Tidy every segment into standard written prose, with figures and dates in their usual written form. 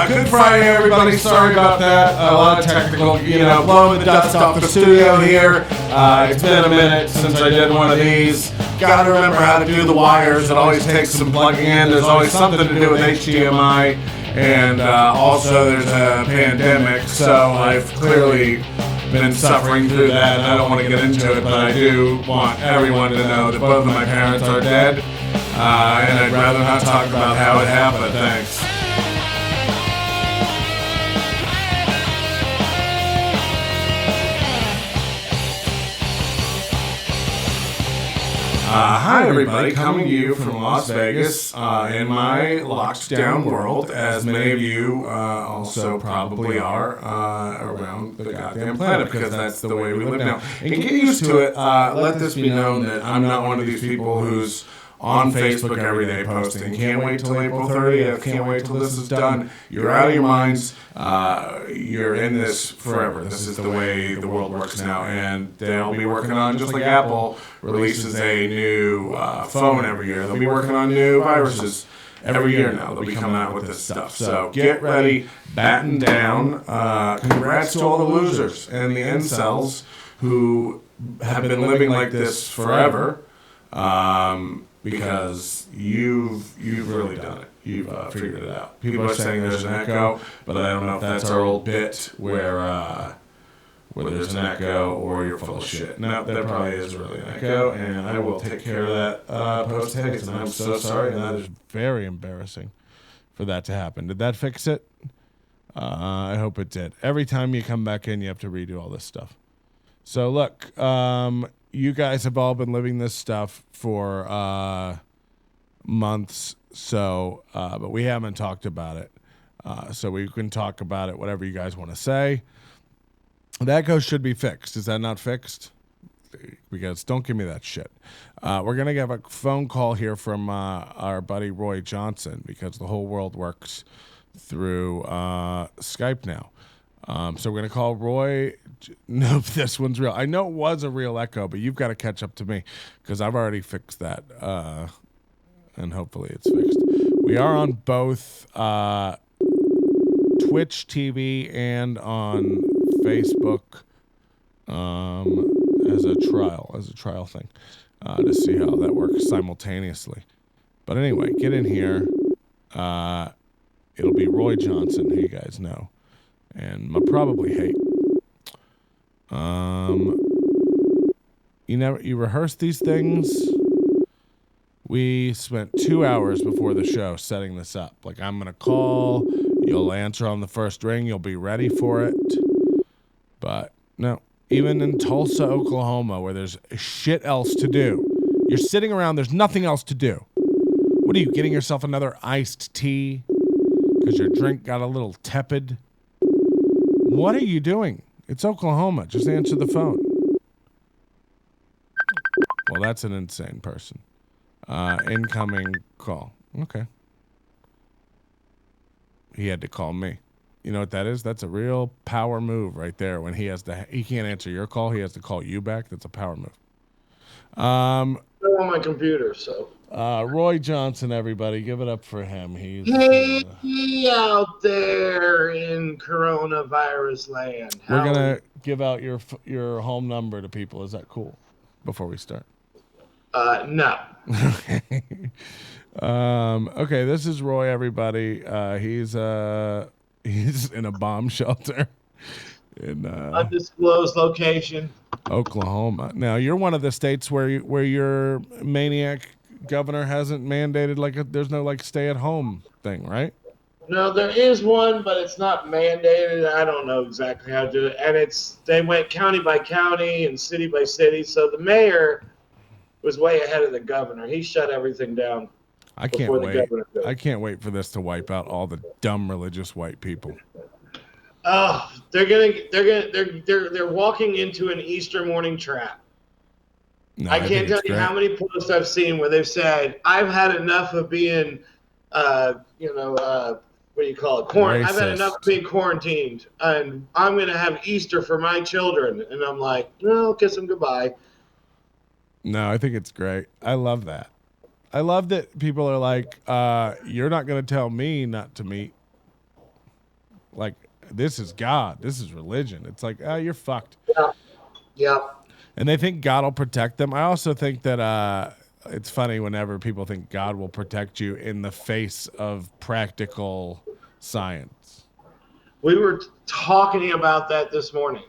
Good Friday, everybody. Sorry about that. A lot of technical, blowing the dust off the studio here. It's been a minute since I did one of these. Gotta remember how to do the wires. It always takes some plugging in. There's always something to do with HDMI. And also there's a pandemic, so I've clearly been suffering through that, and I don't want to get into it, but I do want everyone to know that both of my parents are dead, and I'd rather not talk about how it happened. Thanks. Hi, everybody. Coming to you from Las Vegas in my locked down world, as many of you also probably are around the goddamn planet, because that's the way we live now. And get used to it. Let this be known that I'm not one of these people who's on Facebook every day posting, can't wait till April 30th, can't wait till this is done. You're out of your minds. You're in this forever. This is the way the world works now, and they'll be working on, just like Apple releases a new phone every year, they'll be working on new viruses every year now. They'll be coming out with this stuff. So get ready, batten down. Congrats to all the losers and the incels who have been living like this forever. Because you've really done it. You've figured it out. People are saying there's an echo, but I don't know if that's our old bit where there's an echo or you're full of shit. No, there probably is really an echo, and I will take care of that post-haste, and I'm so sorry, and that is very embarrassing for that to happen. Did that fix it? I hope it did. Every time you come back in, you have to redo all this stuff. So look, you guys have all been living this stuff for months, so but we haven't talked about it. So we can talk about it, whatever you guys want to say. The echo should be fixed. Is that not fixed? Because don't give me that shit. We're going to get a phone call here from our buddy Roy Johnson, because the whole world works through Skype now. So we're going to call Roy. No, this one's real. I know it was a real echo, but you've got to catch up to me, because I've already fixed that, and hopefully it's fixed. We are on both Twitch TV and on Facebook as a trial thing, to see how that works simultaneously. But anyway, get in here. It'll be Roy Johnson, who you guys know, and probably hate. You rehearse these things. We spent 2 hours before the show setting this up. Like, I'm going to call, you'll answer on the first ring, you'll be ready for it. But no, even in Tulsa, Oklahoma, where there's shit else to do, you're sitting around, there's nothing else to do. What are you, getting yourself another iced tea because your drink got a little tepid? What are you doing? It's Oklahoma. Just answer the phone. Well, that's an insane person. Incoming call. Okay. He had to call me. You know what that is? That's a real power move right there. When he can't answer your call, he has to call you back. That's a power move. I'm on my computer, so. Roy Johnson, everybody, give it up for him. He's out there in coronavirus land. We're gonna give out your home number to people. Is that cool? Before we start. No. Okay, this is Roy, everybody. He's in a bomb shelter in undisclosed location, Oklahoma. Now, you're one of the states where your maniac governor hasn't mandated there's no stay at home thing, right? No, there is one, but it's not mandated. I don't know exactly how to do it, and they went county by county and city by city. So the mayor was way ahead of the governor. He shut everything down. I can't wait. I can't wait for this to wipe out all the dumb religious white people. Oh, they're walking into an Easter morning trap. No, I can't tell you how many posts I've seen where they've said, "I've had enough of being, what do you call it? I've had enough of being quarantined, and I'm going to have Easter for my children." And I'm like, no, kiss them goodbye. No, I think it's great. I love that. I love that people are like, you're not going to tell me not to meet. Like, this is God. This is religion. It's like, oh, you're fucked. Yeah. Yeah. And they think God will protect them. I also think that it's funny whenever people think God will protect you in the face of practical science. We were talking about that this morning.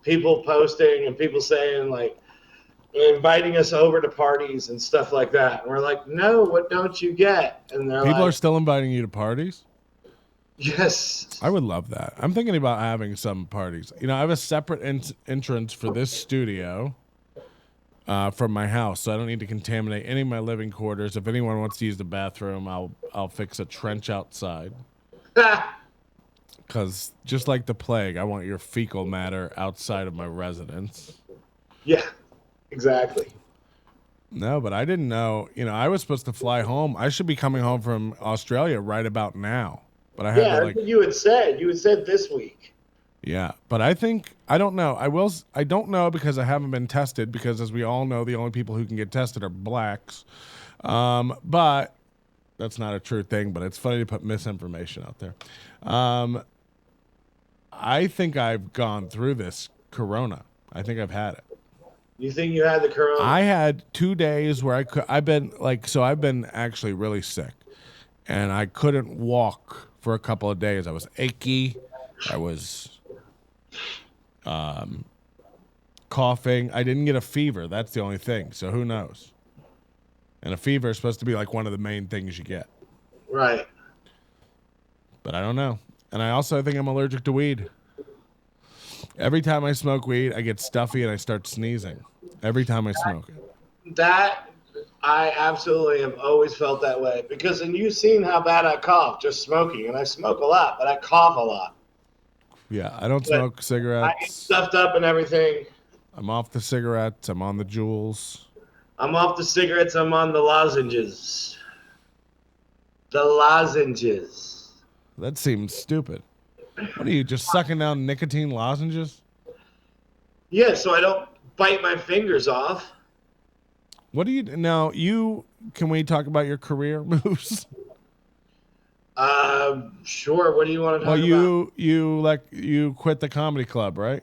People posting and people saying, like, inviting us over to parties and stuff like that. And we're like, no, what don't you get? And they're People like, are still inviting you to parties? yes. I would love that. I'm thinking about having some parties. You know, I have a separate entrance for this studio from my house, so I don't need to contaminate any of my living quarters. If anyone wants to use the bathroom, I'll fix a trench outside. Because just like the plague, I want your fecal matter outside of my residence. Yeah, exactly. No, but I didn't know. You know, I was supposed to fly home. I should be coming home from Australia right about now. But I had to, like, that's what you had said. You had said this week. yeah, but I think I don't know. I don't know because I haven't been tested. Because as we all know, the only people who can get tested are blacks. But that's not a true thing. But it's funny to put misinformation out there. I think I've gone through this corona. I think I've had it. You think you had the corona? I had 2 days where I've been actually really sick, and I couldn't walk for a couple of days. I was achy. I was coughing. I didn't get a fever. That's the only thing. So who knows? And a fever is supposed to be like one of the main things you get. Right. But I don't know. And I also think I'm allergic to weed. Every time I smoke weed, I get stuffy and I start sneezing. Every time I smoke it. That I absolutely have always felt that way because, and you've seen how bad I cough just smoking, and I smoke a lot, but I cough a lot. Yeah, I don't smoke cigarettes. I get stuffed up and everything. I'm off the cigarettes. I'm on the Juuls. I'm off the cigarettes. I'm on the lozenges. The lozenges. That seems stupid. What are you, just sucking down nicotine lozenges? Yeah, so I don't bite my fingers off. What do you now? Can we talk about your career moves? Sure. What do you want to talk about? You quit the comedy club, right?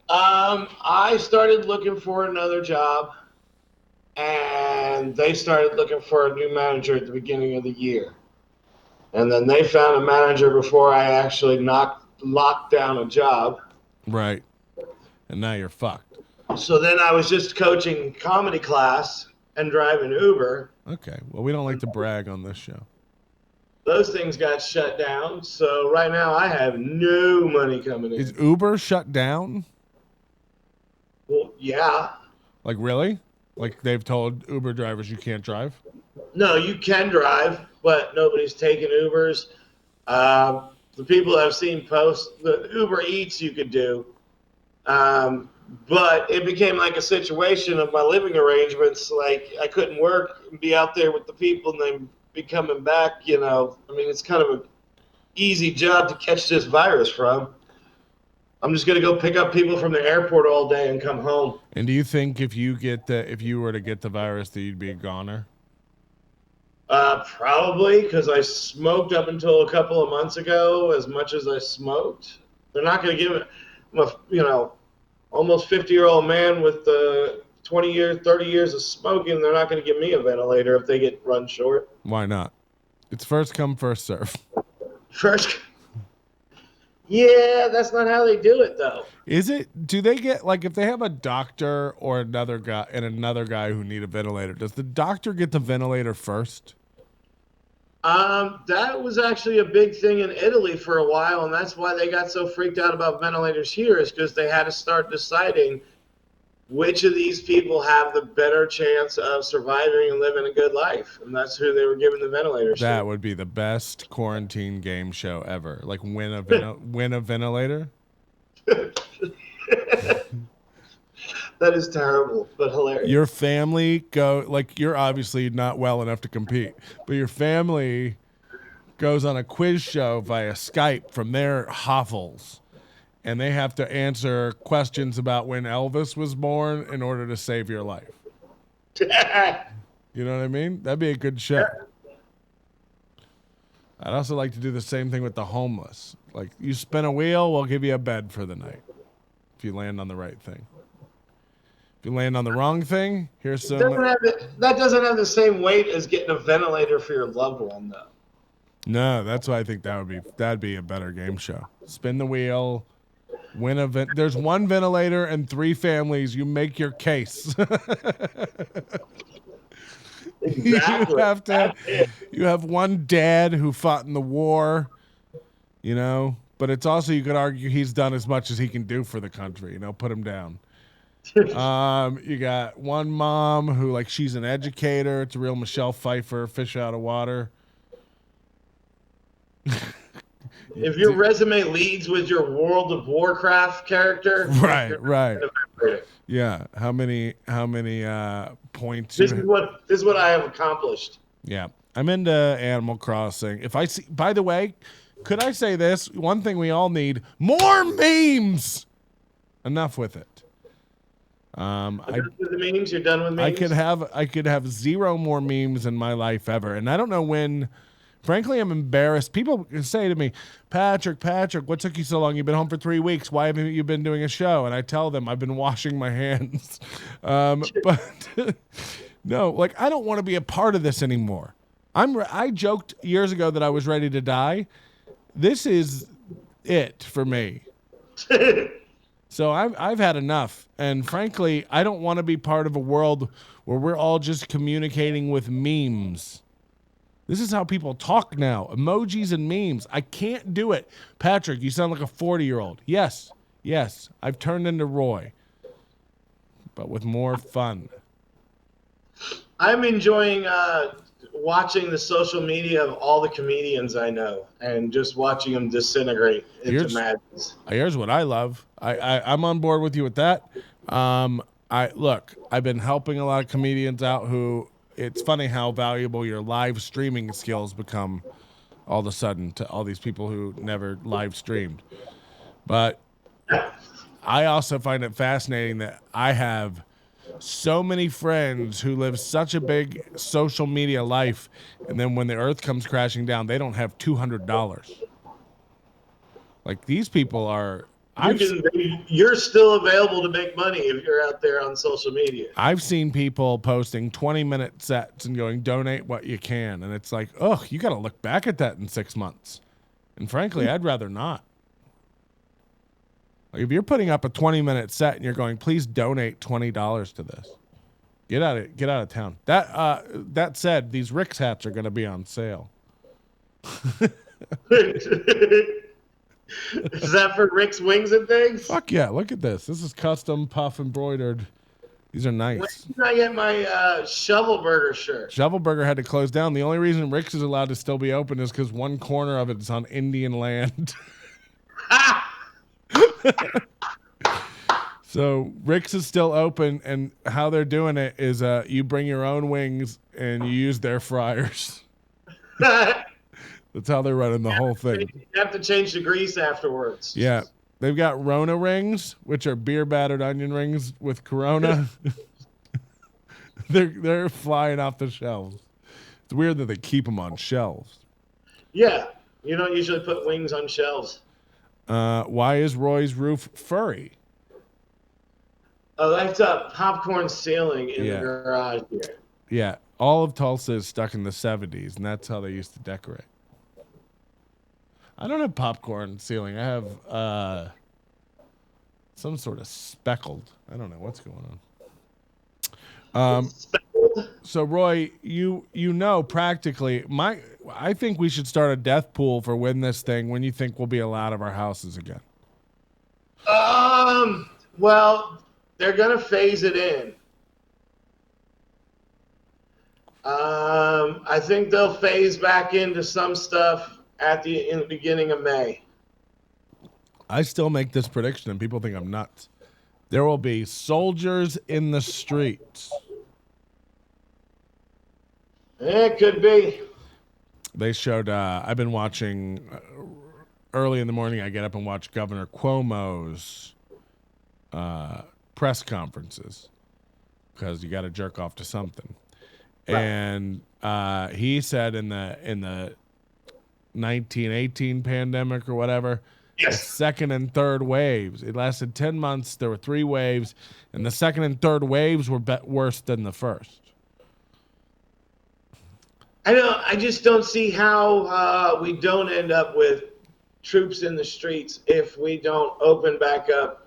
I started looking for another job, and they started looking for a new manager at the beginning of the year. And then they found a manager before I actually locked down a job. Right. And now you're fucked. So then I was just coaching comedy class and driving Uber. Okay. Well, we don't like to brag on this show. Those things got shut down. So right now I have no money coming in. Is Uber shut down? Well, yeah. Like, really? Like, they've told Uber drivers you can't drive? No, you can drive, but nobody's taking Ubers. The people I've seen post, the Uber Eats you could do. But it became like a situation of my living arrangements. Like, I couldn't work and be out there with the people and then be coming back, you know. I mean, it's kind of an easy job to catch this virus from. I'm just going to go pick up people from the airport all day and come home. And do you think if you were to get the virus that you'd be a goner? Probably, because I smoked up until a couple of months ago as much as I smoked. They're not going to give it, almost 50-year-old man with 20 years, 30 years of smoking. They're not going to give me a ventilator if they get run short. Why not? It's first come, first serve. First. Yeah, that's not how they do it, though. Is it? Do they get, like, if they have a doctor or another guy who need a ventilator, does the doctor get the ventilator first? That was actually a big thing in Italy for a while, and that's why they got so freaked out about ventilators here, is because they had to start deciding which of these people have the better chance of surviving and living a good life, and that's who they were giving the ventilators to. That would be the best quarantine game show ever. Like, win a ventilator. That is terrible, but hilarious. Your family you're obviously not well enough to compete, but your family goes on a quiz show via Skype from their hovels, and they have to answer questions about when Elvis was born in order to save your life. You know what I mean? That'd be a good show. I'd also like to do the same thing with the homeless. Like, you spin a wheel, we'll give you a bed for the night if you land on the right thing. If you land on the wrong thing, here's some. That doesn't have the same weight as getting a ventilator for your loved one, though. No, that's why I think that'd be a better game show. Spin the wheel, win a there's one ventilator and 3 families. You make your case. Exactly. You have one dad who fought in the war, but it's also, you could argue he's done as much as he can do for the country, put him down. You got one mom who, like, she's an educator. It's a real Michelle Pfeiffer, fish out of water. If your resume leads with your World of Warcraft character, right. Yeah. How many points? This is what I have accomplished. Yeah. I'm into Animal Crossing. If I see, by the way, could I say this? One thing we all need: more memes. Enough with it. Done with the memes? You're done with memes? I could have 0 more memes in my life ever, and I don't know when. Frankly, I'm embarrassed. People say to me, Patrick, what took you so long? You've been home for 3 weeks. Why haven't you been doing a show? And I tell them I've been washing my hands. But no, like, I don't want to be a part of this anymore. I joked years ago that I was ready to die. This is it for me. So I've had enough. And frankly, I don't want to be part of a world where we're all just communicating with memes. This is how people talk now. Emojis and memes. I can't do it. Patrick, you sound like a 40-year-old. Yes. I've turned into Roy, but with more fun. I'm enjoying watching the social media of all the comedians I know and just watching them disintegrate into madness. Here's what I love. I'm on board with you with that. I've been helping a lot of comedians out who, it's funny how valuable your live streaming skills become all of a sudden to all these people who never live streamed. But I also find it fascinating that I have so many friends who live such a big social media life, and then when the earth comes crashing down, they don't have $200. Like, these people are... You're still available to make money if you're out there on social media. I've seen people posting 20-minute sets and going, donate what you can. And it's like, you got to look back at that in 6 months. And frankly, I'd rather not. Like, if you're putting up a 20-minute set and you're going, please donate $20 to this, get out of town. That said, these Rick's hats are going to be on sale. Is that for Rick's Wings and Things? Fuck yeah. Look at this. This is custom puff embroidered. These are nice. When did I get my Shovel Burger shirt? Shovel Burger had to close down. The only reason Rick's is allowed to still be open is because one corner of it is on Indian land. So Rick's is still open, and how they're doing it is you bring your own wings and you use their fryers. That's how they're running the whole thing. You have to change the grease afterwards. Yeah. They've got Rona rings, which are beer battered onion rings with Corona. They're flying off the shelves. It's weird that they keep them on shelves. Yeah. You don't usually put wings on shelves. Why is Roy's roof furry? Oh, that's a popcorn ceiling in the garage here. Yeah. All of Tulsa is stuck in the 70s, and that's how they used to decorate. I don't have popcorn ceiling. I have some sort of speckled. I don't know what's going on. So Roy, you know practically I think we should start a death pool for when you think we'll be allowed of our houses again. Well, they're gonna phase it in. I think they'll phase back into some stuff in the beginning of May. I still make this prediction and people think I'm nuts. There will be soldiers in the streets. It could be. They showed, I've been watching, early in the morning I get up and watch Governor Cuomo's press conferences because you got to jerk off to something. Right. And he said in the 1918 pandemic or whatever. The Yes. second and third waves. It lasted 10 months. There were 3 waves, and the second and third waves were worse than the first. I know. I just don't see how we don't end up with troops in the streets if we don't open back up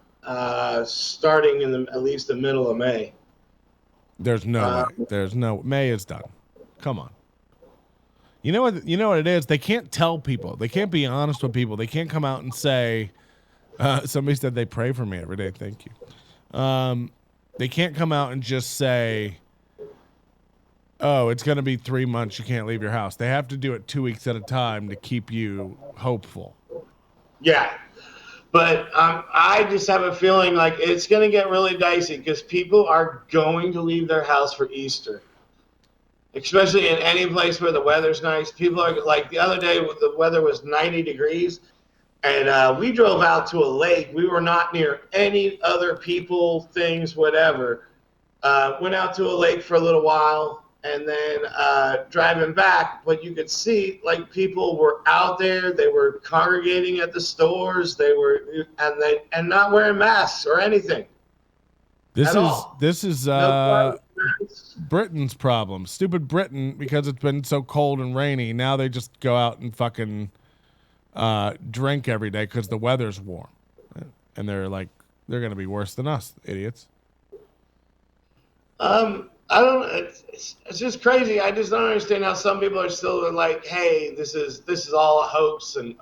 starting in at least the middle of May. There's no way. There's no May is done. Come on. You know what? You know what it is. They can't tell people. They can't be honest with people. They can't come out and say. Somebody said they pray for me every day. Thank you. They can't come out and just say, "Oh, it's going to be 3 months. You can't leave your house." They have to do it 2 weeks at a time to keep you hopeful. Yeah. But I just have a feeling like it's going to get really dicey because people are going to leave their house for Easter, especially in any place where the weather's nice. People are like the other day, the weather was 90 degrees, and we drove out to a lake. We were not near any other people, things, whatever. Went out to a lake for a little while. And then driving back, what you could see, like people were out there, they were congregating at the stores, and not wearing masks or anything. This is Britain's problem. Stupid Britain, because it's been so cold and rainy. Now they just go out and fucking drink every day because the weather's warm, and they're gonna be worse than us, idiots. I don't. It's just crazy. I just don't understand how some people are still like, "Hey, this is all a hoax," and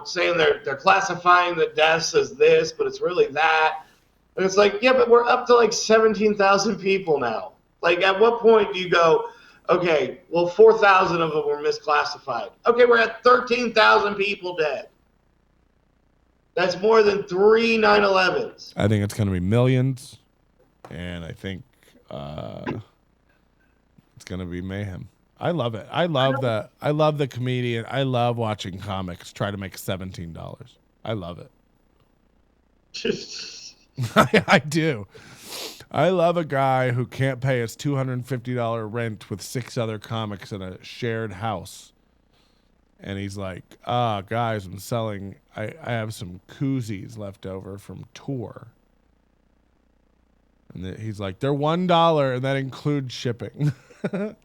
saying they're classifying the deaths as this, but it's really that. And it's like, yeah, but we're up to like 17,000 people now. Like, at what point do you go, okay, well, 4,000 of them were misclassified. Okay, we're at 13,000 people dead. That's more than 3 9/11s. I think it's going to be millions, and I think it's going to be mayhem. I love it. I love the comedian. I love watching comics try to make $17. I love it. I do. I love a guy who can't pay his $250 rent with 6 other comics in a shared house. And he's like, guys, I have some koozies left over from tour. And he's like, they're $1 and that includes shipping. That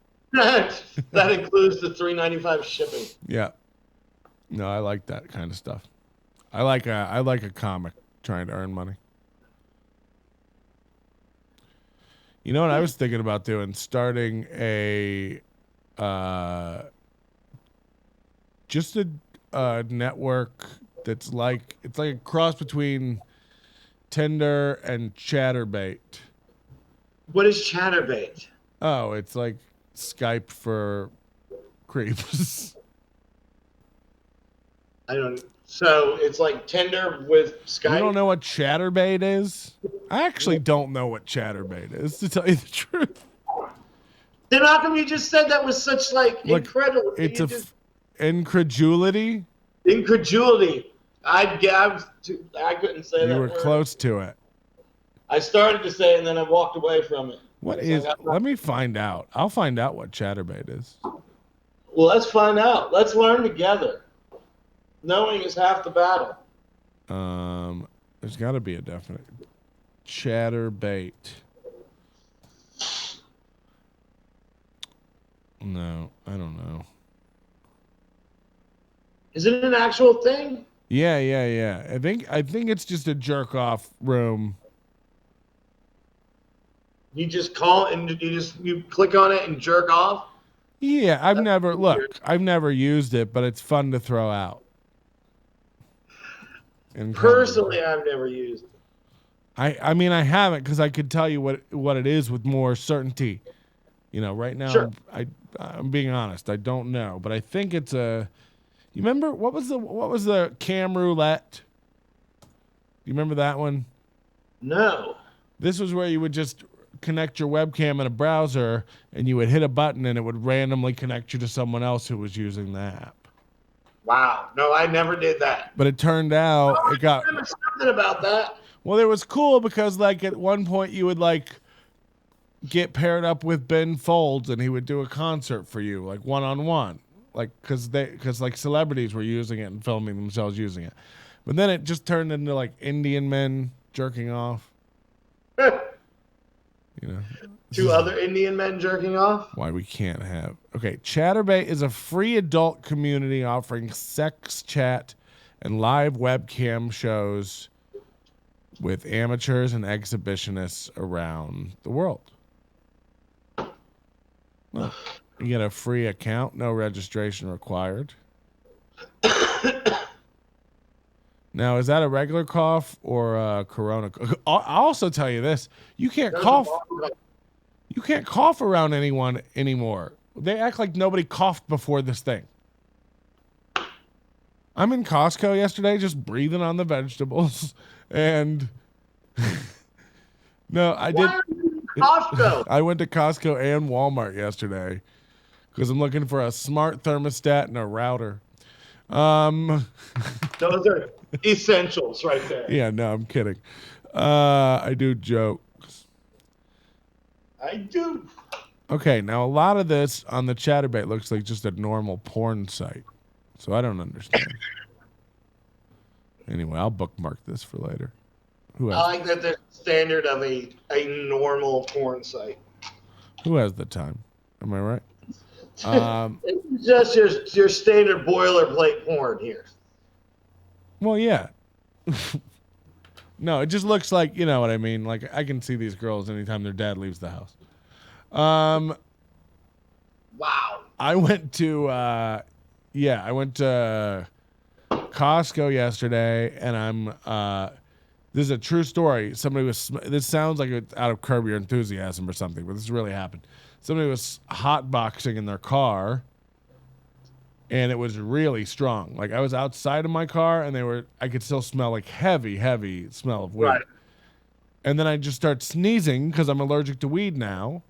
includes the $3.95 shipping. Yeah. No, I like that kind of stuff. I like a comic trying to earn money. You know what I was thinking about doing? Starting a just a network that's like a cross between Tinder and Chatterbait. What is Chatterbait? Oh, it's like Skype for creeps. So it's like Tinder with Skype? You don't know what Chatterbait is? I actually don't know what Chatterbait is, to tell you the truth. Then how come you just said that with such incredible? It's incredulity. Incredulity. I couldn't say that. You were close to it. I started to say it and then I walked away from it. Let me find out. I'll find out what Chatterbait is. Well, let's find out. Let's learn together. Knowing is half the battle. There's got to be a definite Chatterbait. No, I don't know. Is it an actual thing? Yeah. I think it's just a jerk off room. You just call and you click on it and jerk off? Yeah, I've never used it, but it's fun to throw out. Personally, I've never used it. I mean, I haven't because I could tell you what it is with more certainty. Right now, sure. I'm being honest. I don't know, but I think it's a. You remember what was the cam roulette? You remember that one? No. This was where you would just connect your webcam in a browser and you would hit a button and it would randomly connect you to someone else who was using the app. Wow. No, I never did that. But it turned out I remember something about that. Well, it was cool because at one point you would get paired up with Ben Folds and he would do a concert for you, one-on-one. like because like celebrities were using it and filming themselves using it, but then it just turned into like Indian men jerking off. You know, Two other Indian men jerking off. Why we can't have. Okay, Chatterbait is a free adult community offering sex chat and live webcam shows with amateurs and exhibitionists around the world. Well, you get a free account, no registration required. Now, is that a regular cough or a corona? I'll also tell you this: you can't cough. You can't cough around anyone anymore. They act like nobody coughed before this thing. I'm in Costco yesterday, just breathing on the vegetables, and no, I did. Costco. I went to Costco and Walmart yesterday because I'm looking for a smart thermostat and a router. Those are essentials right there. Yeah, no, I'm kidding. I do joke. I do. Okay, now a lot of this on the Chatterbait looks like just a normal porn site. So I don't understand. Anyway, I'll bookmark this for later. I like that there's a standard of a normal porn site. Who has the time? Am I right? It's just your standard boilerplate porn here. Well, yeah. No, it just looks like, you know what I mean? Like, I can see these girls anytime their dad leaves the house. Wow. I went to Costco yesterday, and this is a true story. This sounds like it's out of Curb Your Enthusiasm or something, but this really happened. Somebody was hotboxing in their car, and it was really strong. Like, I was outside of my car, and I could still smell like heavy smell of weed. Right. And then I just start sneezing because I'm allergic to weed now.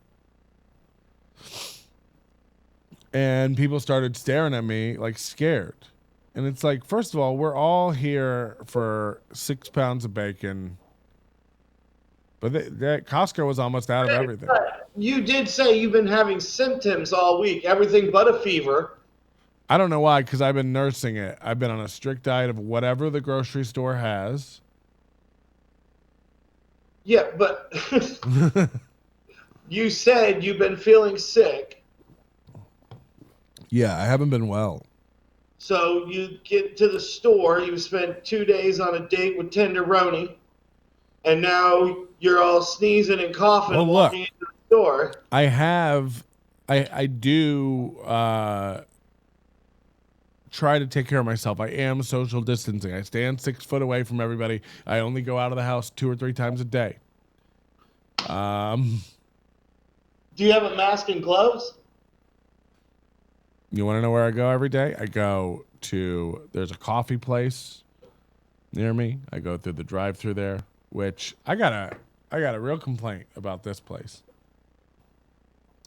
And people started staring at me like scared. And it's like, first of all, we're all here for 6 pounds of bacon. But Costco was almost out of everything. You did say you've been having symptoms all week, everything but a fever. I don't know why, because I've been nursing it. I've been on a strict diet of whatever the grocery store has. Yeah, but you said you've been feeling sick. Yeah, I haven't been well. So you get to the store, you spent 2 days on a date with Tenderoni, and now you're all sneezing and coughing walking into the store. I do try to take care of myself. I am social distancing. I stand 6 foot away from everybody. I only go out of the house 2 or 3 times a day. Do you have a mask and gloves? You want to know where I go every day? I go to, there's a coffee place near me. I go through the drive-through there, which I got a real complaint about this place.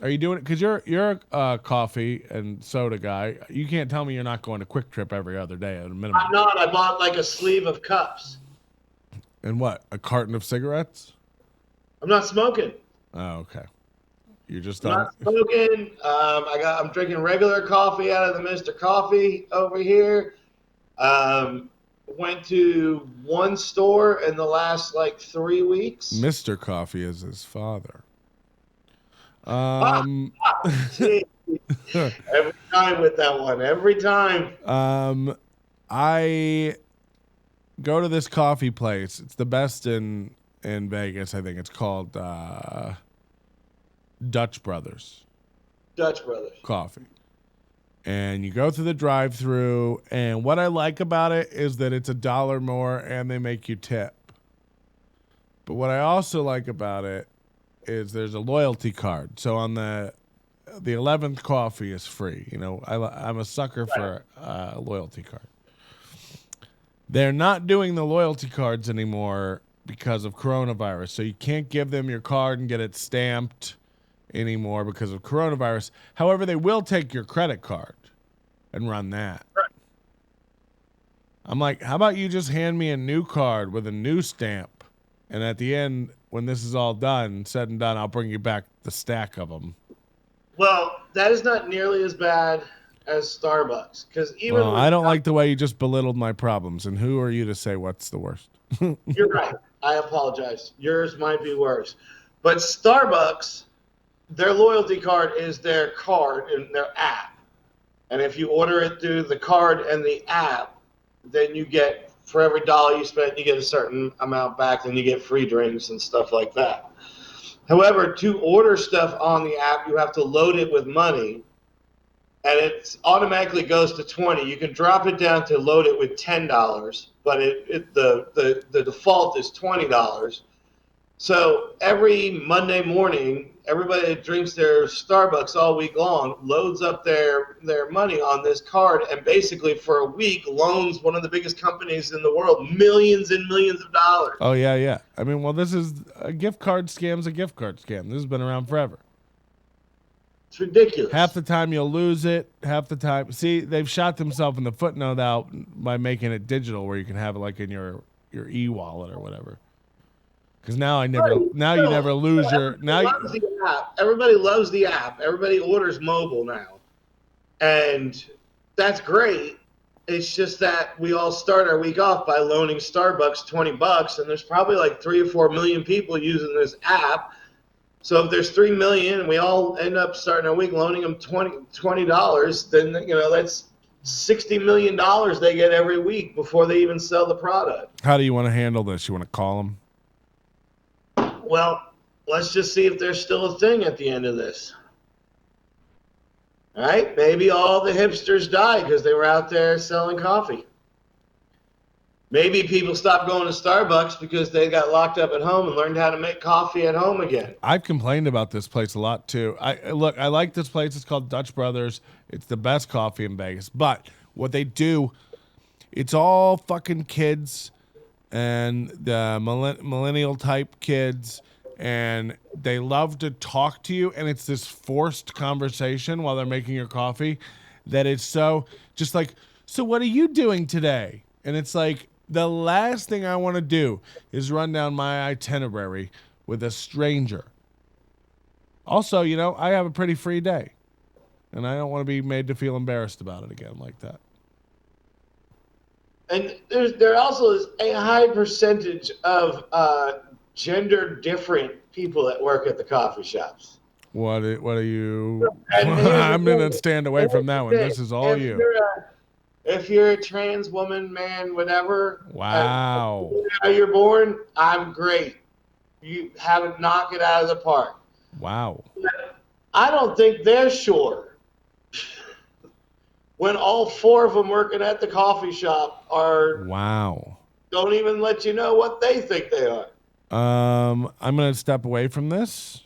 Are you doing it? Because you're a coffee and soda guy. You can't tell me you're not going to Quick Trip every other day at a minimum. I'm not. I bought like a sleeve of cups. And what? A carton of cigarettes? I'm not smoking. Oh, okay. You're just not smoking. I'm drinking regular coffee out of the Mr. Coffee over here. Went to one store in the last like 3 weeks. Mr. Coffee is his father. Every time with that one. Every time. I go to this coffee place. It's the best in Vegas. I think it's called Dutch Brothers. Dutch Brothers Coffee. And you go through the drive-through, and what I like about it is that it's $1 more and they make you tip. But what I also like about it is there's a loyalty card. So on the 11th coffee is free. You know, I'm a sucker for a loyalty card. They're not doing the loyalty cards anymore because of coronavirus. So you can't give them your card and get it stamped anymore because of coronavirus. However, they will take your credit card and run that. Right. I'm like, how about you just hand me a new card with a new stamp, and at the end, when this is all done, said and done, I'll bring you back the stack of them. Well, that is not nearly as bad as Starbucks. Because even well, I don't like the way you just belittled my problems. And who are you to say what's the worst? you're right. I apologize. Yours might be worse. But Starbucks, their loyalty card is their card in their app. And if you order it through the card and the app, then you get, for every dollar you spend, you get a certain amount back, and you get free drinks and stuff like that. However, to order stuff on the app, you have to load it with money, and it automatically goes to 20. You can drop it down to load it with $10, but the default is $20. So every Monday morning, everybody that drinks their Starbucks all week long loads up their money on this card, and basically for a week loans one of the biggest companies in the world millions and millions of dollars. Oh, yeah, yeah. I mean, well, this is a gift card scam's a gift card scam. This has been around forever. It's ridiculous. Half the time you'll lose it. Half the time, see, they've shot themselves in the foot now by making it digital, where you can have it like in your e-wallet or whatever. Because now you never lose your Everybody loves the app. Everybody orders mobile now, and that's great. It's just that we all start our week off by loaning Starbucks $20, and there's probably like 3 or 4 million people using this app. So if there's 3 million and we all end up starting our week loaning them $20, then that's $60 million they get every week before they even sell the product. How do you want to handle this? You want to call them? Well, let's just see if there's still a thing at the end of this. All right? Maybe all the hipsters died because they were out there selling coffee. Maybe people stopped going to Starbucks because they got locked up at home and learned how to make coffee at home again. I've complained about this place a lot too. I like this place. It's called Dutch Brothers. It's the best coffee in Vegas. But what they do, it's all fucking kids and the millennial type kids, and they love to talk to you, and it's this forced conversation while they're making your coffee that it's so just like, so what are you doing today? And it's like, the last thing I want to do is run down my itinerary with a stranger. Also, I have a pretty free day, and I don't want to be made to feel embarrassed about it again like that. And there also is a high percentage of gender different people that work at the coffee shops. What are you? I'm going to stand away from that one. This is all you. If you're a trans woman, man, whatever. Wow. How you're born, I'm great. You haven't knocked it out of the park. Wow. I don't think they're sure. When all 4 of them working at the coffee shop don't even let you know what they think they are. I'm going to step away from this.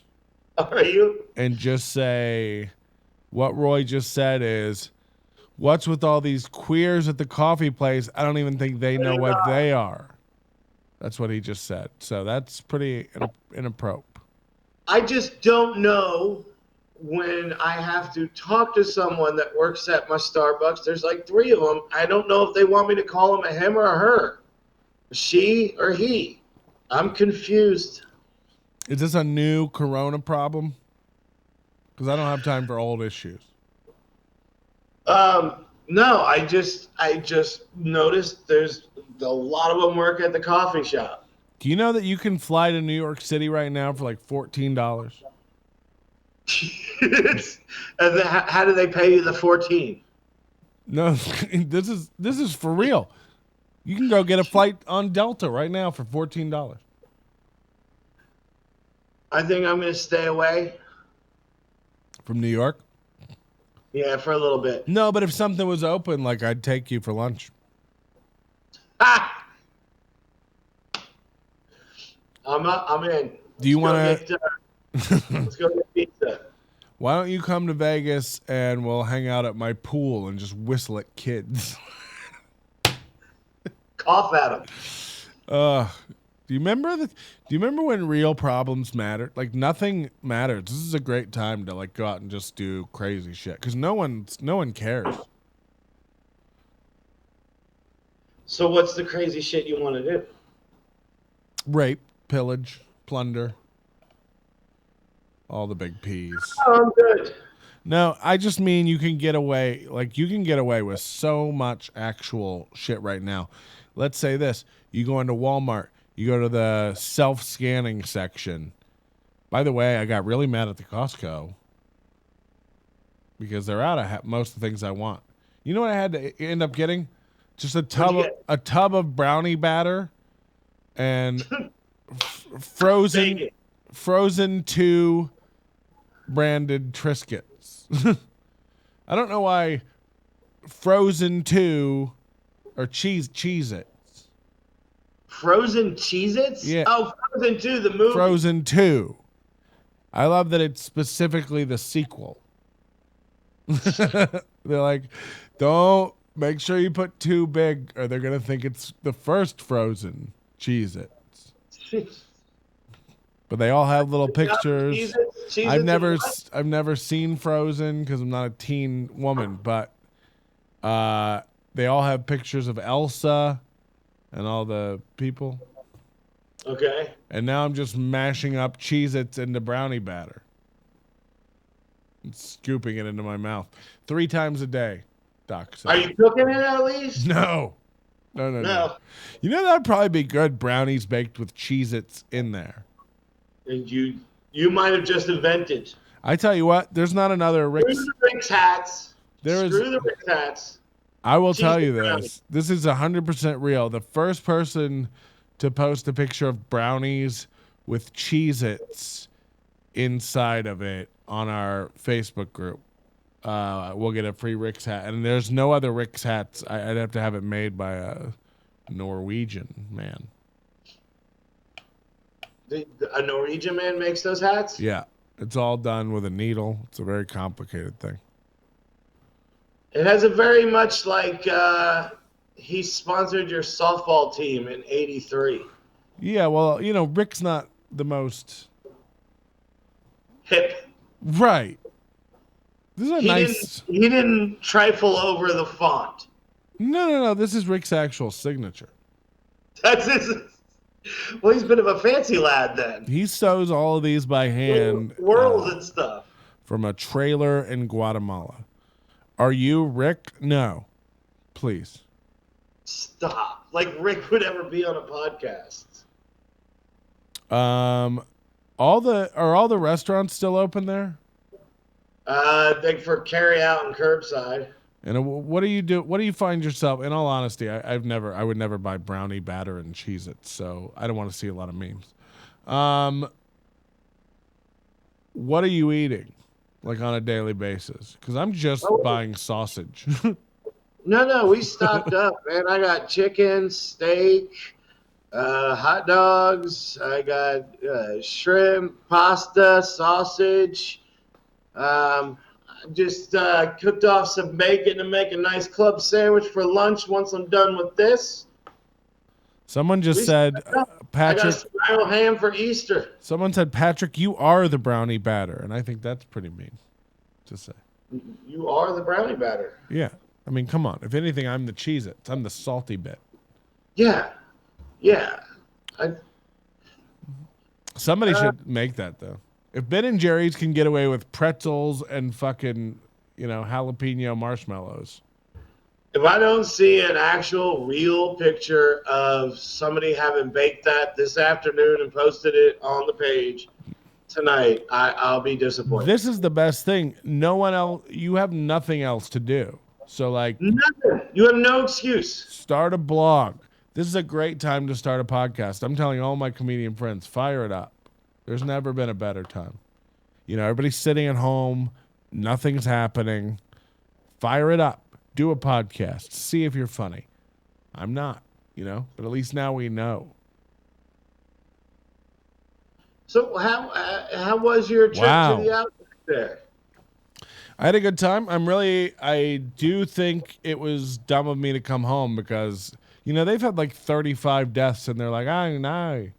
Are you? And just say what Roy just said is, what's with all these queers at the coffee place? I don't even think they know what they are. That's what he just said. So that's pretty inappropriate. I just don't know when I have to talk to someone that works at my Starbucks. There's like 3 of them. I don't know if they want me to call him a him or a her, she or he. I'm confused. Is this a new Corona problem? Because I don't have time for old issues. No, I just noticed there's a lot of them work at the coffee shop. Do you know that you can fly to New York City right now for like $14? And how do they pay you the 14? No, this is for real. You can go get a flight on Delta right now for $14. I think I'm going to stay away from New York. Yeah, for a little bit. No, but if something was open, like I'd take you for lunch. Ah! I'm in. Do you want to? Let's go get pizza. Why don't you come to Vegas and we'll hang out at my pool and just whistle at kids? Cough at them. Do you remember when real problems mattered? Like nothing matters. This is a great time to like go out and just do crazy shit because no one cares. So what's the crazy shit you want to do? Rape, pillage, plunder, all the big P's. Oh, I'm good. No, I just mean you can get away. Like you can get away with so much actual shit right now. Let's say this: you go into Walmart, you go to the self-scanning section. By the way, I got really mad at the Costco because they're out of most of the things I want. You know what I had to end up getting? Just a tub of brownie batter and frozen 2 branded Triscuits. I don't know why frozen 2 or Cheez-Its. Frozen Cheez-Its? Yeah. Oh, Frozen 2, the movie. Frozen 2. I love that it's specifically the sequel. They're like, don't make sure you put 2 big or they're going to think it's the first Frozen Cheez-Its. But they all have little pictures. Cheez-Its I've never seen Frozen because I'm not a teen woman, but they all have pictures of Elsa and all the people. Okay. And now I'm just mashing up Cheez-Its into brownie batter. And scooping it into my mouth 3 times a day, Doc. So. Are you cooking it at least? No. You know that'd probably be good, brownies baked with Cheez-Its in there. And you might have just invented. I tell you what, there's not another Rick's. Screw the Rick's hats. Screw the Rick's hats. I will tell you this. This is 100% real. The first person to post a picture of brownies with Cheez-Its inside of it on our Facebook group, we'll get a free Rick's hat. And there's no other Rick's hats. I'd have to have it made by a Norwegian man. A Norwegian man makes those hats? Yeah. It's all done with a needle. It's a very complicated thing. It has a very much like he sponsored your softball team in '83. Yeah, well, you know, Rick's not the most hip. Right. This is he didn't trifle over the font. No. This is Rick's actual signature. That's his. Well, he's been a fancy lad then. He sews all of these by hand. Whirls and stuff. From a trailer in Guatemala. Are you Rick? No. Please. Stop. Like Rick would ever be on a podcast. Are all the restaurants still open there? I think for carry out and curbside. And what do you do? What do you find yourself? In all honesty, I would never buy brownie batter and Cheez-Its, so I don't want to see a lot of memes. What are you eating, like on a daily basis? Because I'm just buying sausage. No, we stocked up, man. I got chicken, steak, hot dogs. I got shrimp, pasta, sausage. Just cooked off some bacon to make a nice club sandwich for lunch once I'm done with this. Someone just said, Patrick. I got spiral ham for Easter. Someone said, Patrick, you are the brownie batter. And I think that's pretty mean to say. You are the brownie batter. Yeah. I mean, come on. If anything, I'm the Cheez-Its. I'm the salty bit. Yeah. Somebody should make that, though. If Ben & Jerry's can get away with pretzels and fucking, jalapeno marshmallows. If I don't see an actual real picture of somebody having baked that this afternoon and posted it on the page tonight, I'll be disappointed. This is the best thing. No one else, you have nothing else to do. So nothing. You have no excuse. Start a blog. This is a great time to start a podcast. I'm telling all my comedian friends, fire it up. There's never been a better time. Everybody's sitting at home. Nothing's happening. Fire it up. Do a podcast. See if you're funny. I'm not, but at least now we know. So how was your trip to the outback there? I had a good time. I do think it was dumb of me to come home because, they've had like 35 deaths and they're like, I know.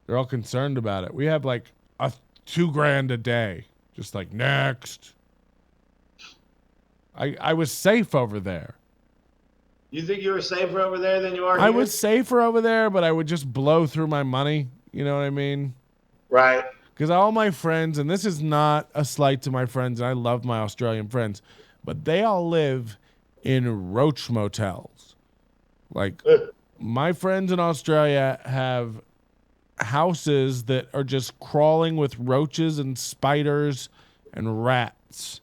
They're all concerned about it. We have like $2,000 a day. Just like, next. I was safe over there. You think you were safer over there than you are here? I was safer over there, but I would just blow through my money. You know what I mean? Right. Because all my friends, and this is not a slight to my friends, and I love my Australian friends, but they all live in roach motels. Like, my friends in Australia have houses that are just crawling with roaches and spiders and rats.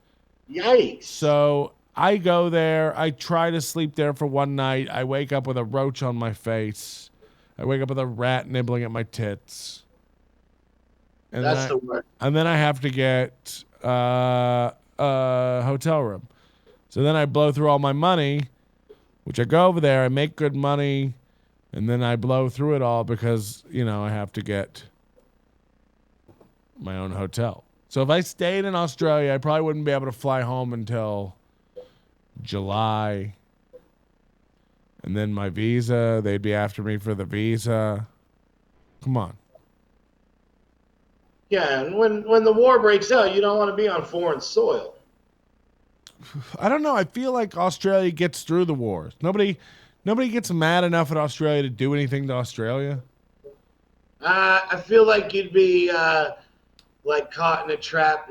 Yikes. So I go there. I try to sleep there for one night. I wake up with a roach on my face. I wake up with a rat nibbling at my tits. And That's the word. And then I have to get a hotel room. So then I blow through all my money, which I go over there. I make good money. And then I blow through it all because, I have to get my own hotel. So if I stayed in Australia, I probably wouldn't be able to fly home until July. And then my visa, they'd be after me for the visa. Come on. Yeah, and when the war breaks out, you don't want to be on foreign soil. I don't know. I feel like Australia gets through the wars. Nobody gets mad enough at Australia to do anything to Australia. I feel like you'd be like caught in a trap,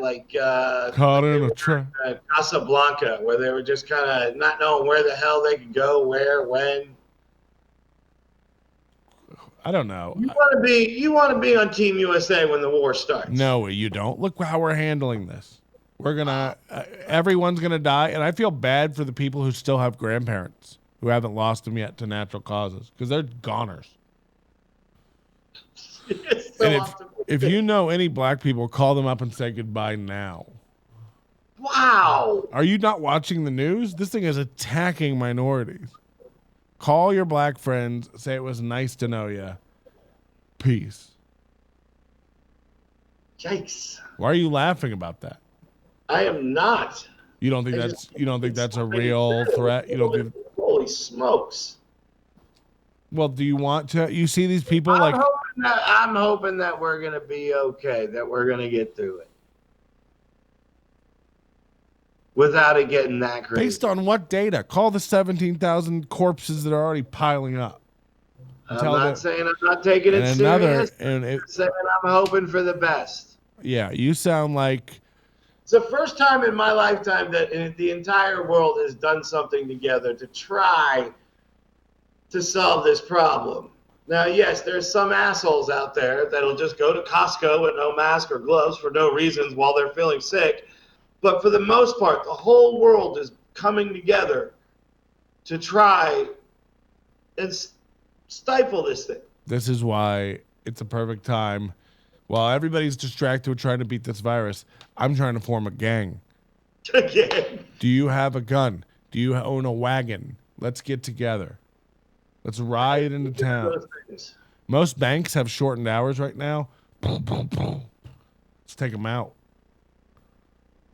Casablanca, where they were just kind of not knowing where the hell they could go, where, when. I don't know. You want to be on Team USA when the war starts. No, you don't. Look how we're handling this. We're gonna everyone's gonna die, and I feel bad for the people who still have grandparents who haven't lost them yet to natural causes because they're goners. And if you know any black people, call them up and say goodbye now. Wow. Are you not watching the news? This thing is attacking minorities. Call your black friends. Say it was nice to know you. Peace. Yikes. Why are you laughing about that? I am not. You don't think that's a real threat? You don't think? Holy smokes. Well, do you want to? You see these people I'm hoping that we're gonna be okay. That we're gonna get through it without it getting that crazy. Based on what data? Call the 17,000 corpses that are already piling up. I'm not saying I'm not taking it serious. I'm saying I'm hoping for the best. Yeah, you sound like. It's the first time in my lifetime that the entire world has done something together to try to solve this problem. Now, yes, there's some assholes out there that'll just go to Costco with no mask or gloves for no reasons while they're feeling sick. But for the most part, the whole world is coming together to try and stifle this thing. This is why it's a perfect time. While everybody's distracted with trying to beat this virus, I'm trying to form a gang. Again. Do you have a gun? Do you own a wagon? Let's get together. Let's ride into town. Most banks have shortened hours right now. Boom, boom, boom. Let's take them out.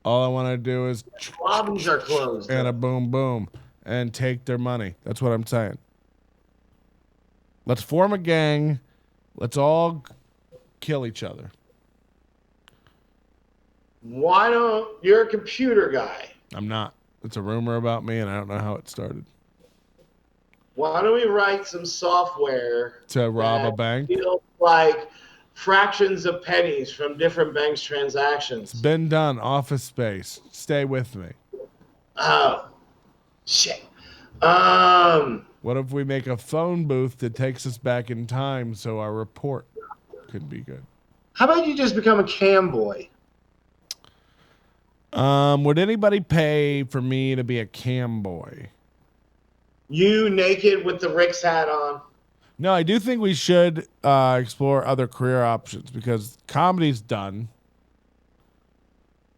All I want to do is lobbies are closed and a boom, boom, and take their money. That's what I'm saying. Let's form a gang. Let's all kill each other. Why don't you're a computer guy? I'm not. It's a rumor about me, and I don't know how it started. Why don't we write some software to rob a bank? Feels like fractions of pennies from different banks' transactions. It's been done. Office Space. Stay with me. Oh, shit. What if we make a phone booth that takes us back in time so our report could be good? How about you just become a cam boy? Would anybody pay for me to be a cam boy? You naked with the Rick's hat on? No, I do think we should explore other career options because comedy's done.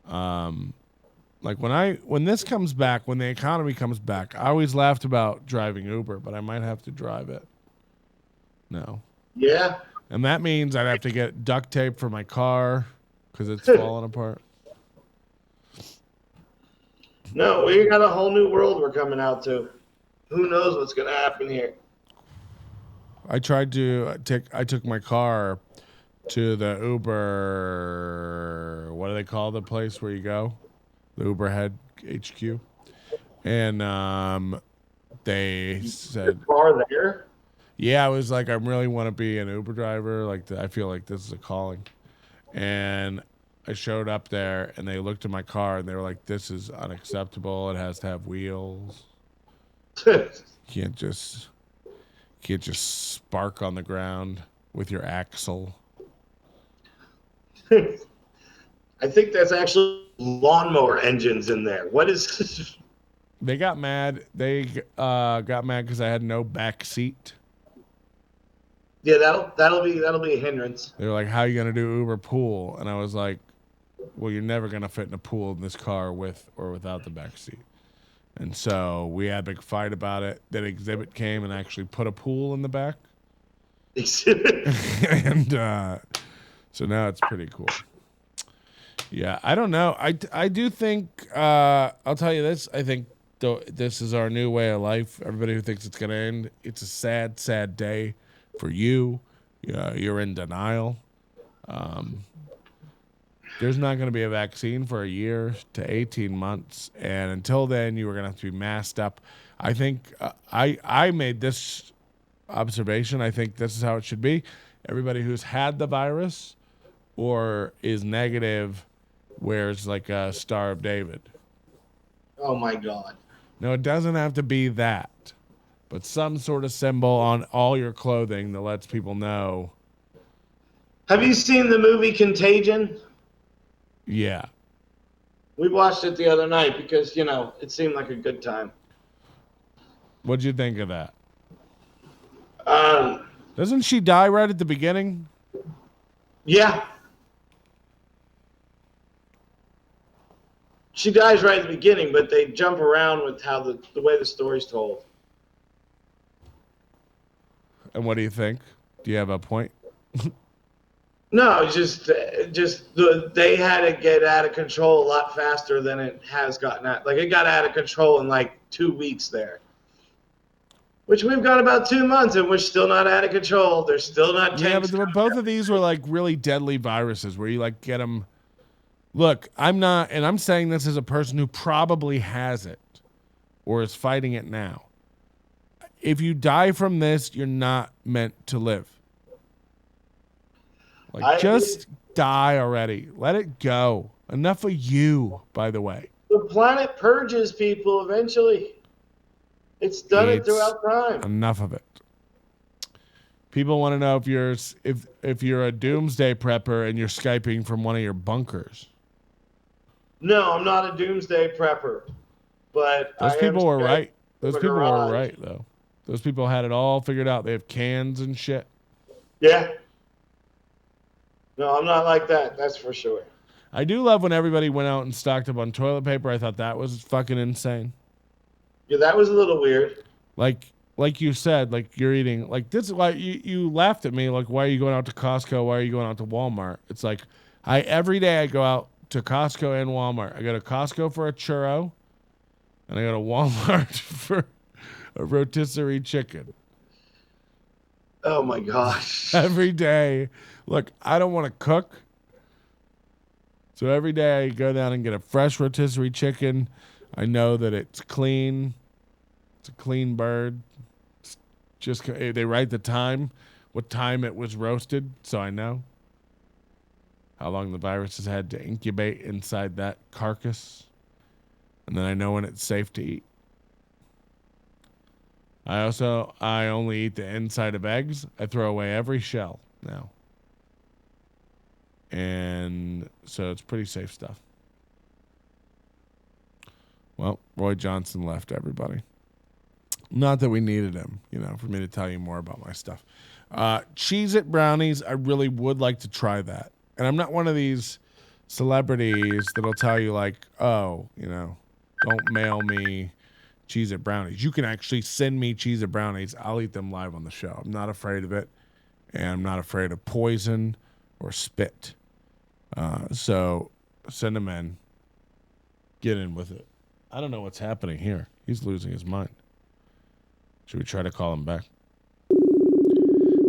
Like when this comes back, when the economy comes back, I always laughed about driving Uber, but I might have to drive it. No. Yeah. And that means I'd have to get duct tape for my car because it's falling apart. No, we got a whole new world we're coming out to. Who knows what's going to happen here? I took my car to the Uber. What do they call the place where you go? The Uber head HQ. And they said, car there? Yeah, I was like, I really want to be an Uber driver. Like, I feel like this is a calling. And I showed up there, and they looked at my car, and they were like, "This is unacceptable. It has to have wheels. Can't just can't just spark on the ground with your axle." I think that's actually lawnmower engines in there. What is? They got mad. They got mad because I had no back seat. Yeah, that'll be a hindrance. They were like, "How are you gonna do Uber pool?" And I was like, "Well, you're never gonna fit in a pool in this car with or without the back seat." And so we had a big fight about it. Then Exhibit came and actually put a pool in the back. And so now it's pretty cool. Yeah, I don't know. I do think, I'll tell you this. I think this is our new way of life. Everybody who thinks it's going to end, it's a sad, sad day for you. You're in denial. There's not going to be a vaccine for a year to 18 months. And until then, you are going to have to be masked up. I think I made this observation. I think this is how it should be. Everybody who's had the virus or is negative wears like a Star of David. Oh my God. No, it doesn't have to be that, but some sort of symbol on all your clothing that lets people know. Have you seen the movie Contagion? Yeah. We watched it the other night because, it seemed like a good time. What'd you think of that? Um, Doesn't she die right at the beginning? yeah. She dies right at the beginning, but they jump around with how the way the story's told. And what do you think? Do you have a point? No, they had to get out of control a lot faster than it has gotten out. Like, it got out of control in like 2 weeks there. Which we've got about 2 months, and we're still not out of control. They're still not tanks. Yeah, but both of these were like really deadly viruses where you like get them. Look, I'm not, and I'm saying this as a person who probably has it or is fighting it now. If you die from this, you're not meant to live. Like, just die already. Let it go. Enough of you, by the way. The planet purges people eventually. It's done it throughout time. Enough of it. People want to know if you're a doomsday prepper and you're Skyping from one of your bunkers. No, I'm not a doomsday prepper. But those people were right. Those people were right, though. Those people had it all figured out. They have cans and shit. Yeah. No, I'm not like that. That's for sure. I do love when everybody went out and stocked up on toilet paper. I thought that was fucking insane. Yeah, that was a little weird. Like you said, like you're eating, like this is why you laughed at me. Like, why are you going out to Costco? Why are you going out to Walmart? It's like every day I go out to Costco and Walmart. I go to Costco for a churro, and I go to Walmart for a rotisserie chicken. Oh my gosh. Every day. Look, I don't want to cook. So every day I go down and get a fresh rotisserie chicken. I know that it's clean. It's a clean bird. It's just they write the time, what time it was roasted, so I know how long the virus has had to incubate inside that carcass. And then I know when it's safe to eat. I only eat the inside of eggs. I throw away every shell now. And so it's pretty safe stuff. Well, Roy Johnson left, everybody. Not that we needed him, for me to tell you more about my stuff. Cheez-It brownies, I really would like to try that. And I'm not one of these celebrities that'll tell you like, oh, don't mail me Cheez-It brownies. You can actually send me Cheez-It brownies. I'll eat them live on the show. I'm not afraid of it. And I'm not afraid of poison or spit. So send them in. Get in with it. I don't know what's happening here. He's losing his mind. Should we try to call him back?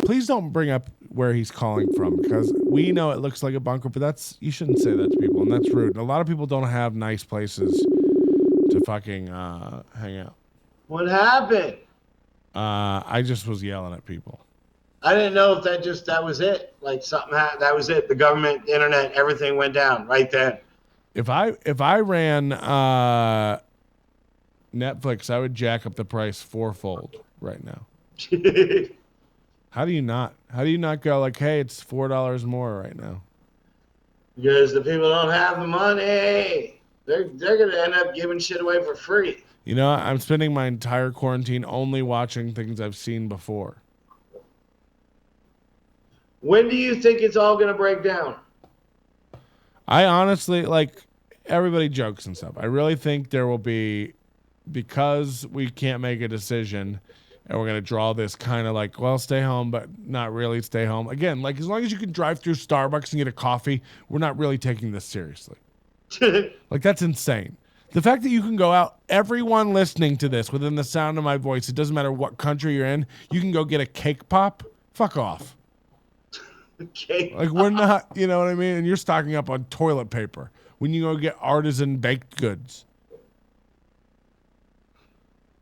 Please don't bring up where he's calling from, because we know it looks like a bunker, but you shouldn't say that to people, and that's rude. And a lot of people don't have nice places to fucking hang out. What happened? I just was yelling at people. I didn't know if that was it. Like something that was it. The government, the internet, everything went down right then. If I ran Netflix, I would jack up the price fourfold right now. How do you not? How do you not go like, hey, it's $4 more right now? Because the people don't have the money. They're gonna end up giving shit away for free. You know, I'm spending my entire quarantine only watching things I've seen before. When do you think it's all gonna break down? I honestly, like, everybody jokes and stuff. I really think there will be, because we can't make a decision and we're going to draw this kind of like, well, stay home, but not really stay home. Again, like, as long as you can drive through Starbucks and get a coffee, we're not really taking this seriously. Like, that's insane. The fact that you can go out, everyone listening to this within the sound of my voice, it doesn't matter what country you're in, you can go get a cake pop. Fuck off. Okay. Like, we're not, you know what I mean? And you're stocking up on toilet paper when you go get artisan baked goods.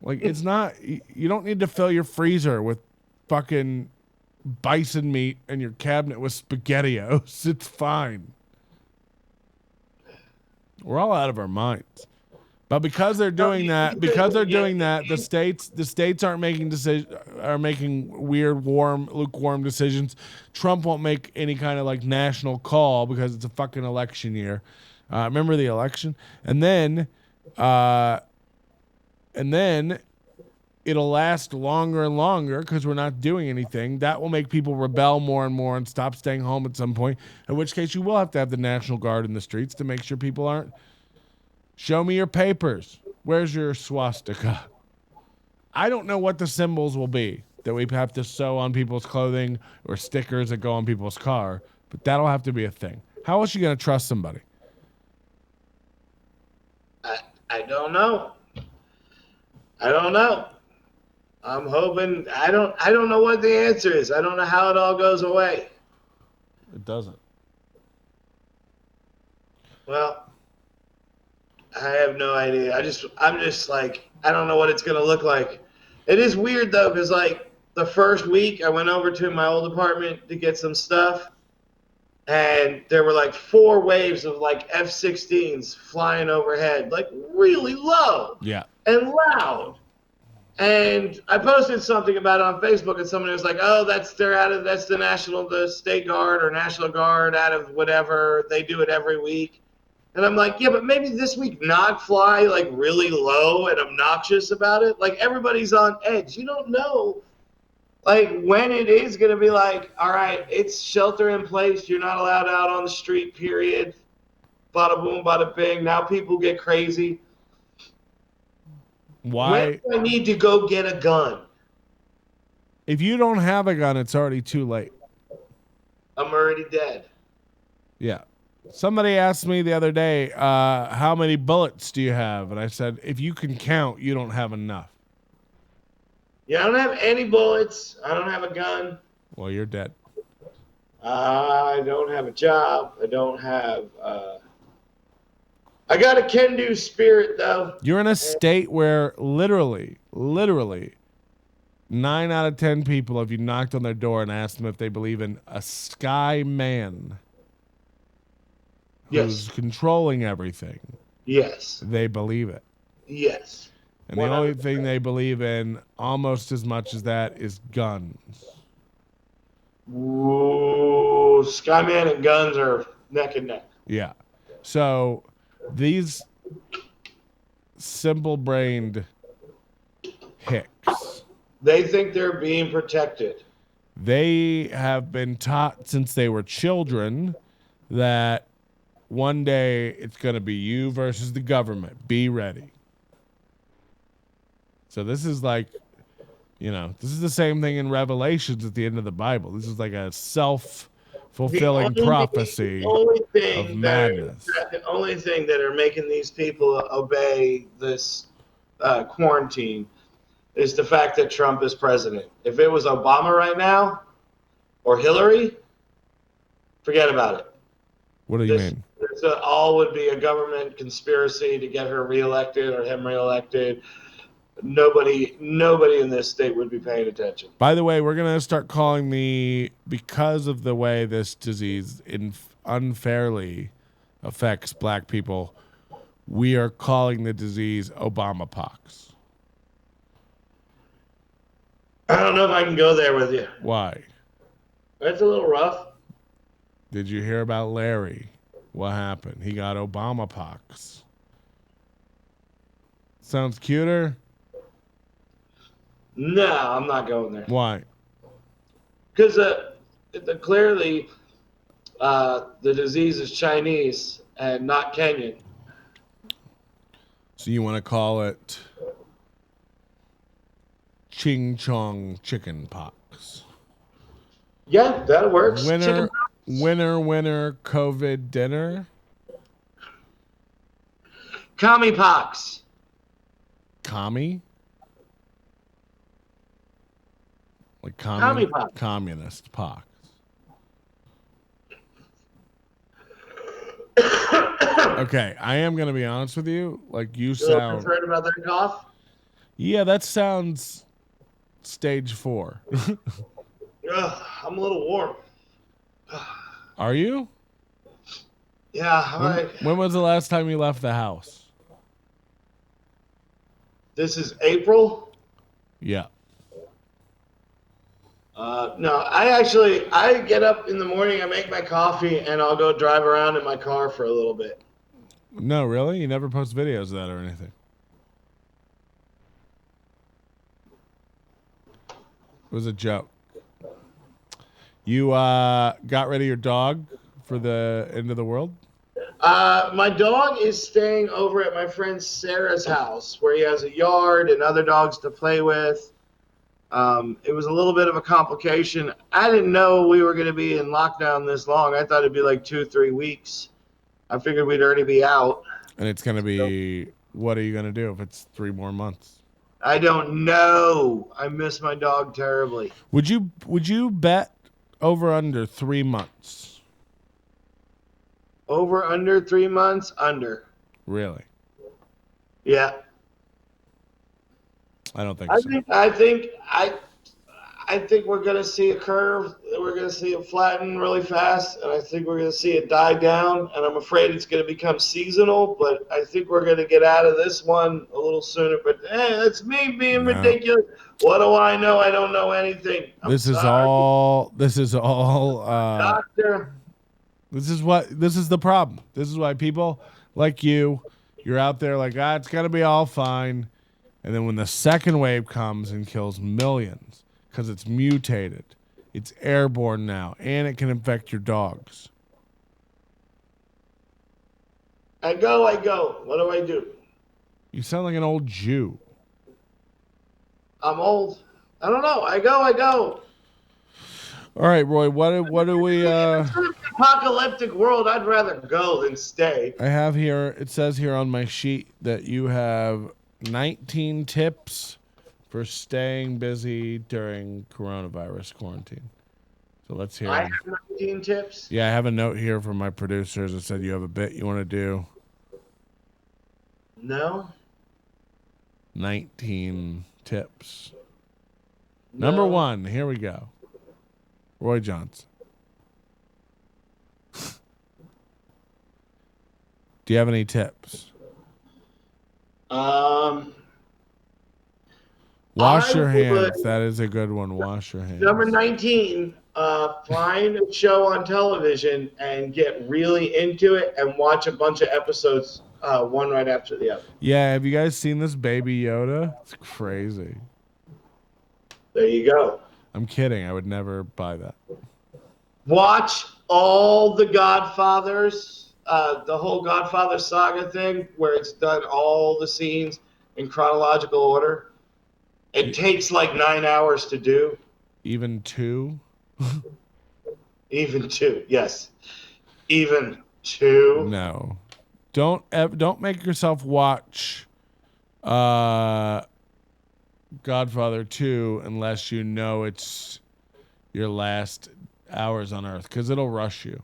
Like, it's not, you don't need to fill your freezer with fucking bison meat and your cabinet with SpaghettiOs. It's fine. We're all out of our minds. But because they're doing that, the states aren't making weird, lukewarm decisions. Trump won't make any kind of like national call because it's a fucking election year. Remember the election, and then it'll last longer and longer because we're not doing anything. That will make people rebel more and more and stop staying home at some point. In which case, you will have to have the National Guard in the streets to make sure people aren't. Show me your papers. Where's your swastika? I don't know what the symbols will be that we have to sew on people's clothing or stickers that go on people's car, but that'll have to be a thing. How else are you going to trust somebody? I don't know. I'm hoping. I don't know what the answer is. I don't know how it all goes away. It doesn't. Well, I have no idea. I'm just like, I don't know what it's gonna look like. It is weird though, because like the first week I went over to my old apartment to get some stuff, and there were like 4 waves of like F-16s flying overhead, like really low. Yeah. And loud. And I posted something about it on Facebook, and somebody was like, "Oh, that's the State Guard or National Guard out of whatever. They do it every week." And I'm like, "Yeah, but maybe this week not fly like really low and obnoxious about it. Like everybody's on edge. You don't know, like when it is gonna be like, all right, it's shelter in place. You're not allowed out on the street. Period. Bada boom, bada bing. Now people get crazy." Why? When do I need to go get a gun? If you don't have a gun, it's already too late. I'm already dead. Yeah. Somebody asked me the other day, how many bullets do you have? And I said, if you can count, you don't have enough. Yeah, I don't have any bullets. I don't have a gun. Well, you're dead. I don't have a job. I don't have... I got a can-do spirit, though. You're in a state where literally 9 out of 10 people, if you knocked on their door and asked them if they believe in a sky man who's controlling everything, yes, they believe it. Yes. And the only thing they believe in almost as much as that is guns. Ooh, Skyman and guns are neck and neck. Yeah. So these simple-brained hicks, they think they're being protected. They have been taught since they were children that one day it's going to be you versus the government. Be ready. So this is like, this is the same thing in Revelations at the end of the Bible. This is like a self-fulfilling prophecy of madness. The only thing that are making these people obey this quarantine is the fact that Trump is president. If it was Obama right now or Hillary, forget about it. What do you mean? All would be a government conspiracy to get her reelected or him reelected. nobody in this state would be paying attention. By the way, we're going to start calling because of the way this disease unfairly affects black people, we are calling the disease Obama pox. I don't know if I can go there with you. Why? That's a little rough. Did you hear about Larry? What happened? He got Obama pox. Sounds cuter? No, I'm not going there. Why? Because clearly the disease is Chinese and not Kenyan. So you want to call it Ching Chong chicken pox? Yeah, that works. Winner, COVID dinner. Commie pox. Commie? Like Commie pox. Communist pox. Okay, I am going to be honest with you. Like, you sound concerned about that cough? Yeah, that sounds stage 4. Ugh, I'm a little warm. Are you? Yeah. When was the last time you left the house? This is April? Yeah. No, I get up in the morning, I make my coffee, and I'll go drive around in my car for a little bit. No, really? You never post videos of that or anything? It was a joke. You got rid of your dog for the end of the world? My dog is staying over at my friend Sarah's house, where he has a yard and other dogs to play with. It was a little bit of a complication. I didn't know we were going to be in lockdown this long. I thought it'd be like 2-3 weeks. I figured we'd already be out. And it's going to be, what are you going to do if it's 3 more months? I don't know. I miss my dog terribly. Would you bet over under 3 months? Over under 3 months? Under. Really? Yeah. I don't think so. I think we're going to see a curve. We're going to see it flatten really fast, and I think we're going to see it die down. And I'm afraid it's going to become seasonal, but I think we're going to get out of this one a little sooner. But hey, that's me being ridiculous. What do I know? I don't know anything. This is all. Doctor. This is the problem. This is why people like you're out there like, it's going to be all fine. And then when the second wave comes and kills millions, because it's mutated, it's airborne now, and it can infect your dogs. I go. What do I do? You sound like an old Jew. I'm old. I don't know. I go. All right, Roy, what do we... It's an apocalyptic world. I'd rather go than stay. I have here, it says here on my sheet that you have 19 tips for staying busy during coronavirus quarantine. So let's hear I them. have 19 tips? Yeah, I have a note here from my producers that said you have a bit you want to do. No. 19 tips. No. Number 1, here we go. Roy Johnson. Do you have any tips? Wash your hands. That is a good one. Wash your hands. Number 19, find a show on television and get really into it and watch a bunch of episodes, one right after the other. Yeah, have you guys seen this Baby Yoda? It's crazy. There you go. I'm kidding. I would never buy that. Watch all the Godfathers, the whole Godfather saga thing, where it's done all the scenes in chronological order. It takes like 9 hours to do. Even 2? Even 2, yes. Even 2. No. Don't make yourself watch Godfather 2 unless you know it's your last hours on Earth, because it'll rush you.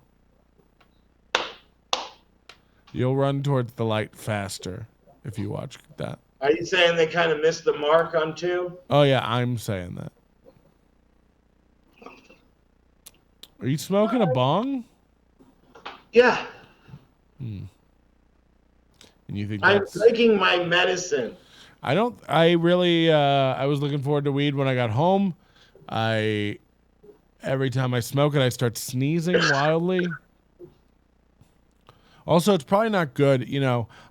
You'll run towards the light faster if you watch that. Are you saying they kind of missed the mark on 2? Oh yeah, I'm saying that. Are you smoking a bong? Yeah. And you think I'm that's... taking my medicine. I was looking forward to weed when I got home. Every time I smoke it, I start sneezing wildly. Also, it's probably not good.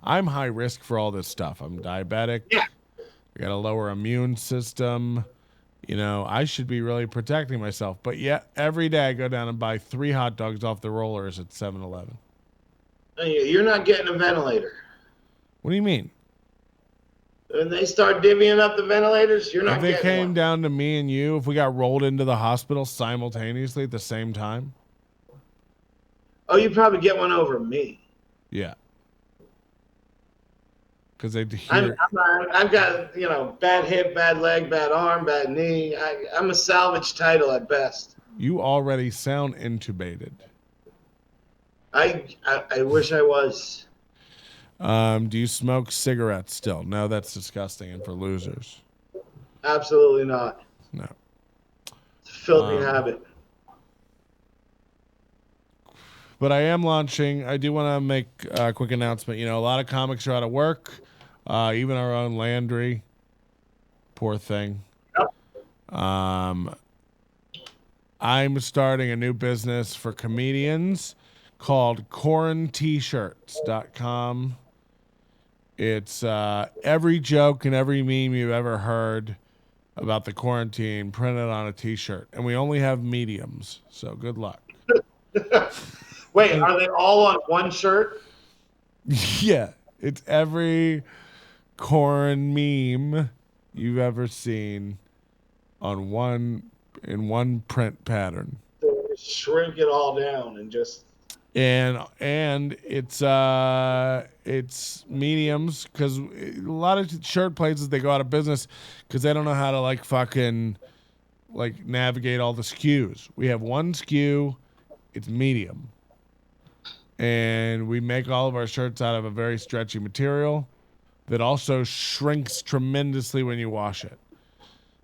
I'm high risk for all this stuff. I'm diabetic. Yeah. I got a lower immune system. I should be really protecting myself. But yet, every day I go down and buy 3 hot dogs off the rollers at 7-Eleven. You're not getting a ventilator. What do you mean? When they start divvying up the ventilators, you're not If it getting came one. down to me and you, if we got rolled into the hospital simultaneously at the same time. Oh, you probably get one over me. Yeah. Because they'd hear... I've got, bad hip, bad leg, bad arm, bad knee. I'm a salvage title at best. You already sound intubated. I wish I was. Do you smoke cigarettes still? No, that's disgusting and for losers. Absolutely not. No. It's a filthy habit. But I am launching. I do want to make a quick announcement. A lot of comics are out of work. Even our own Landry. Poor thing. Yep. I'm starting a new business for comedians called quarantshirts.com. It's every joke and every meme you've ever heard about the quarantine printed on a t-shirt. And we only have mediums, so good luck. Wait, are they all on one shirt? Yeah, it's every corn meme you've ever seen in one print pattern. So shrink it all down and just... And it's mediums, because a lot of shirt places, they go out of business because they don't know how to fucking navigate all the SKUs. We have one SKU, it's medium, and we make all of our shirts out of a very stretchy material that also shrinks tremendously when you wash it.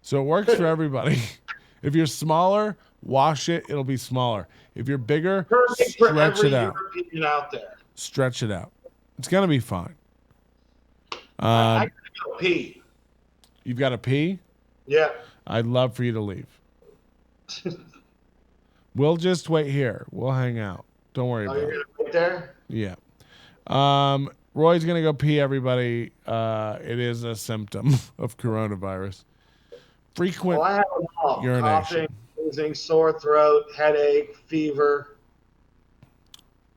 So it works for everybody. If you're smaller, wash it, it'll be smaller. If you're bigger, stretch it out. Out there. Stretch it out. It's going to be fine. I gotta go pee. You've got to pee? Yeah. I'd love for you to leave. We'll just wait here. We'll hang out. Don't worry about it. You're going to wait there? Yeah. Roy's going to go pee, everybody. It is a symptom of coronavirus. Frequent I have them all. urination. Coughing, sneezing, sore throat, headache, fever.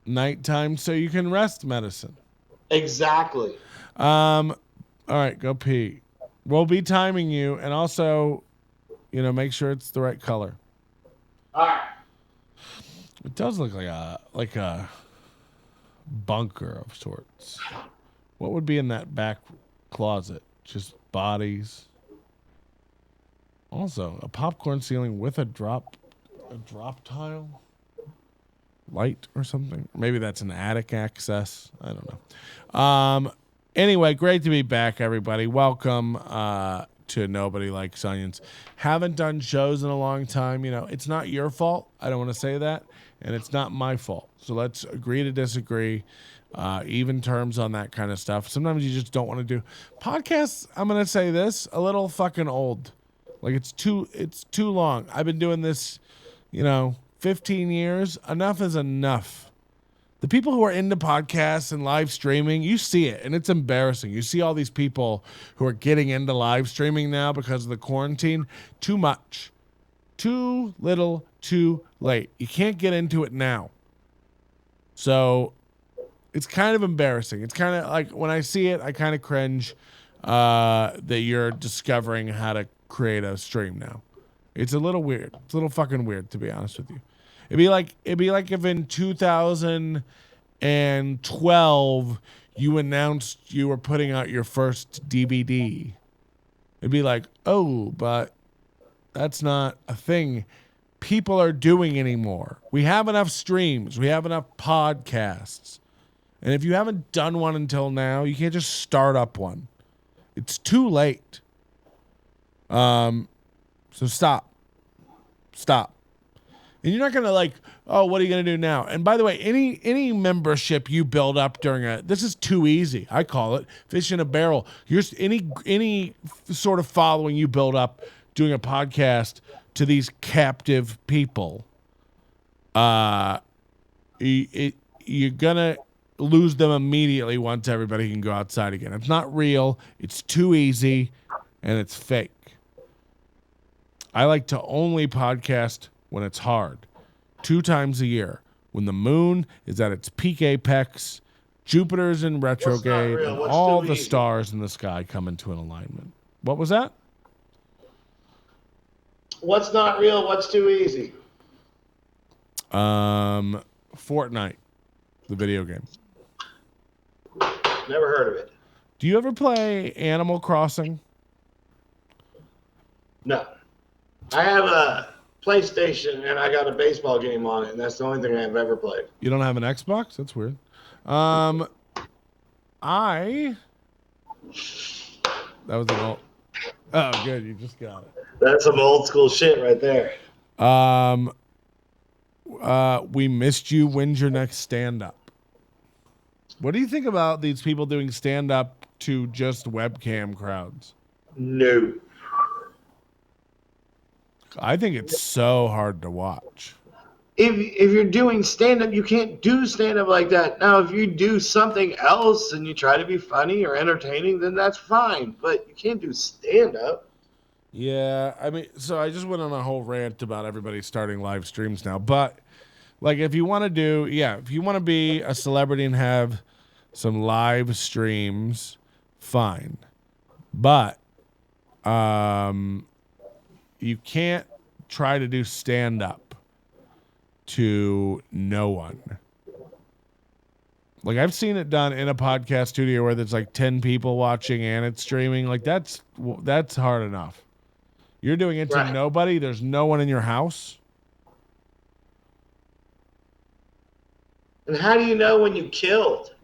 Nighttime so you can rest medicine. Exactly. All right, go pee. We'll be timing you, and also, make sure it's the right color. All right. It does look like a bunker of sorts. What would be in that back closet? Just bodies. Also, a popcorn ceiling with a drop tile light or something. Maybe that's an attic access. I don't know. Anyway, great to be back, everybody. Welcome to Nobody Likes Onions. Haven't done shows in a long time. It's not your fault. I don't want to say that. And it's not my fault. So let's agree to disagree. Even terms on that kind of stuff. Sometimes you just don't want to do podcasts. I'm going to say this, a little fucking old. It's too long. I've been doing this, 15 years. Enough is enough. The people who are into podcasts and live streaming, you see it, and it's embarrassing. You see all these people who are getting into live streaming now because of the quarantine. Too much. Too little, too late. You can't get into it now. So it's kind of embarrassing. It's kind of like when I see it, I kind of cringe that you're discovering how to create a stream now. It's a little weird. It's a little fucking weird, to be honest with you. It'd be like if in 2012 you announced you were putting out your first DVD. It'd be like, oh, but that's not a thing people are doing anymore. We have enough streams. We have enough podcasts. And if you haven't done one until now, you can't just start up one. It's too late. So stop. And you're not gonna like, oh, what are you gonna do now? And by the way, any membership you build up during this is too easy. I call it fish in a barrel. Any sort of following you build up doing a podcast to these captive people, you're gonna lose them immediately once everybody can go outside again. It's not real. It's too easy, and it's fake. I like to only podcast when it's hard, 2 times a year, when the moon is at its peak apex, Jupiter's in retrograde, and all the stars in the sky come into an alignment. What was that? What's not real? What's too easy? Fortnite, the video game. Never heard of it. Do you ever play Animal Crossing? No. I have a PlayStation and I got a baseball game on it, and that's the only thing I've ever played. You don't have an Xbox? That's weird. That was an old. Oh, good. You just got it. That's some old school shit right there. We missed you. When's your next stand-up? What do you think about these people doing stand-up to just webcam crowds? No. I think it's so hard to watch. If you're doing stand-up, you can't do stand-up like that. Now, if you do something else and you try to be funny or entertaining, then that's fine. But you can't do stand-up. Yeah, I mean, so I just went on a whole rant about everybody starting live streams now. But, like, if you want to do, if you want to be a celebrity and have some live streams, fine. But, you can't try to do stand-up to no one. Like, I've seen it done in a podcast studio where there's like 10 people watching and it's streaming. Like, that's hard enough. You're doing it to nobody. There's no one in your house. And how do you know when you killed?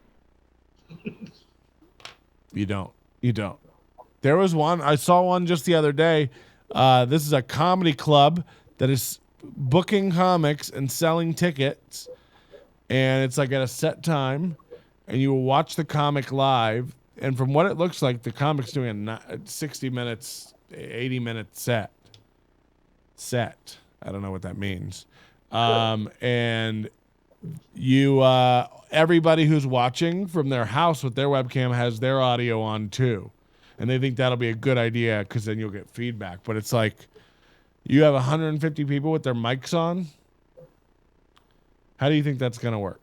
You don't. There was one. I saw one just the other day. This is a comedy club that is booking comics and selling tickets. And it's like at a set time. And you will watch the comic live. And from what it looks like, the comic's doing a 60 minutes, 80-minute set. I don't know what that means. And you, everybody who's watching from their house with their webcam has their audio on too. And they think that'll be a good idea because then you'll get feedback. But it's like you have 150 people with their mics on. How do you think that's going to work?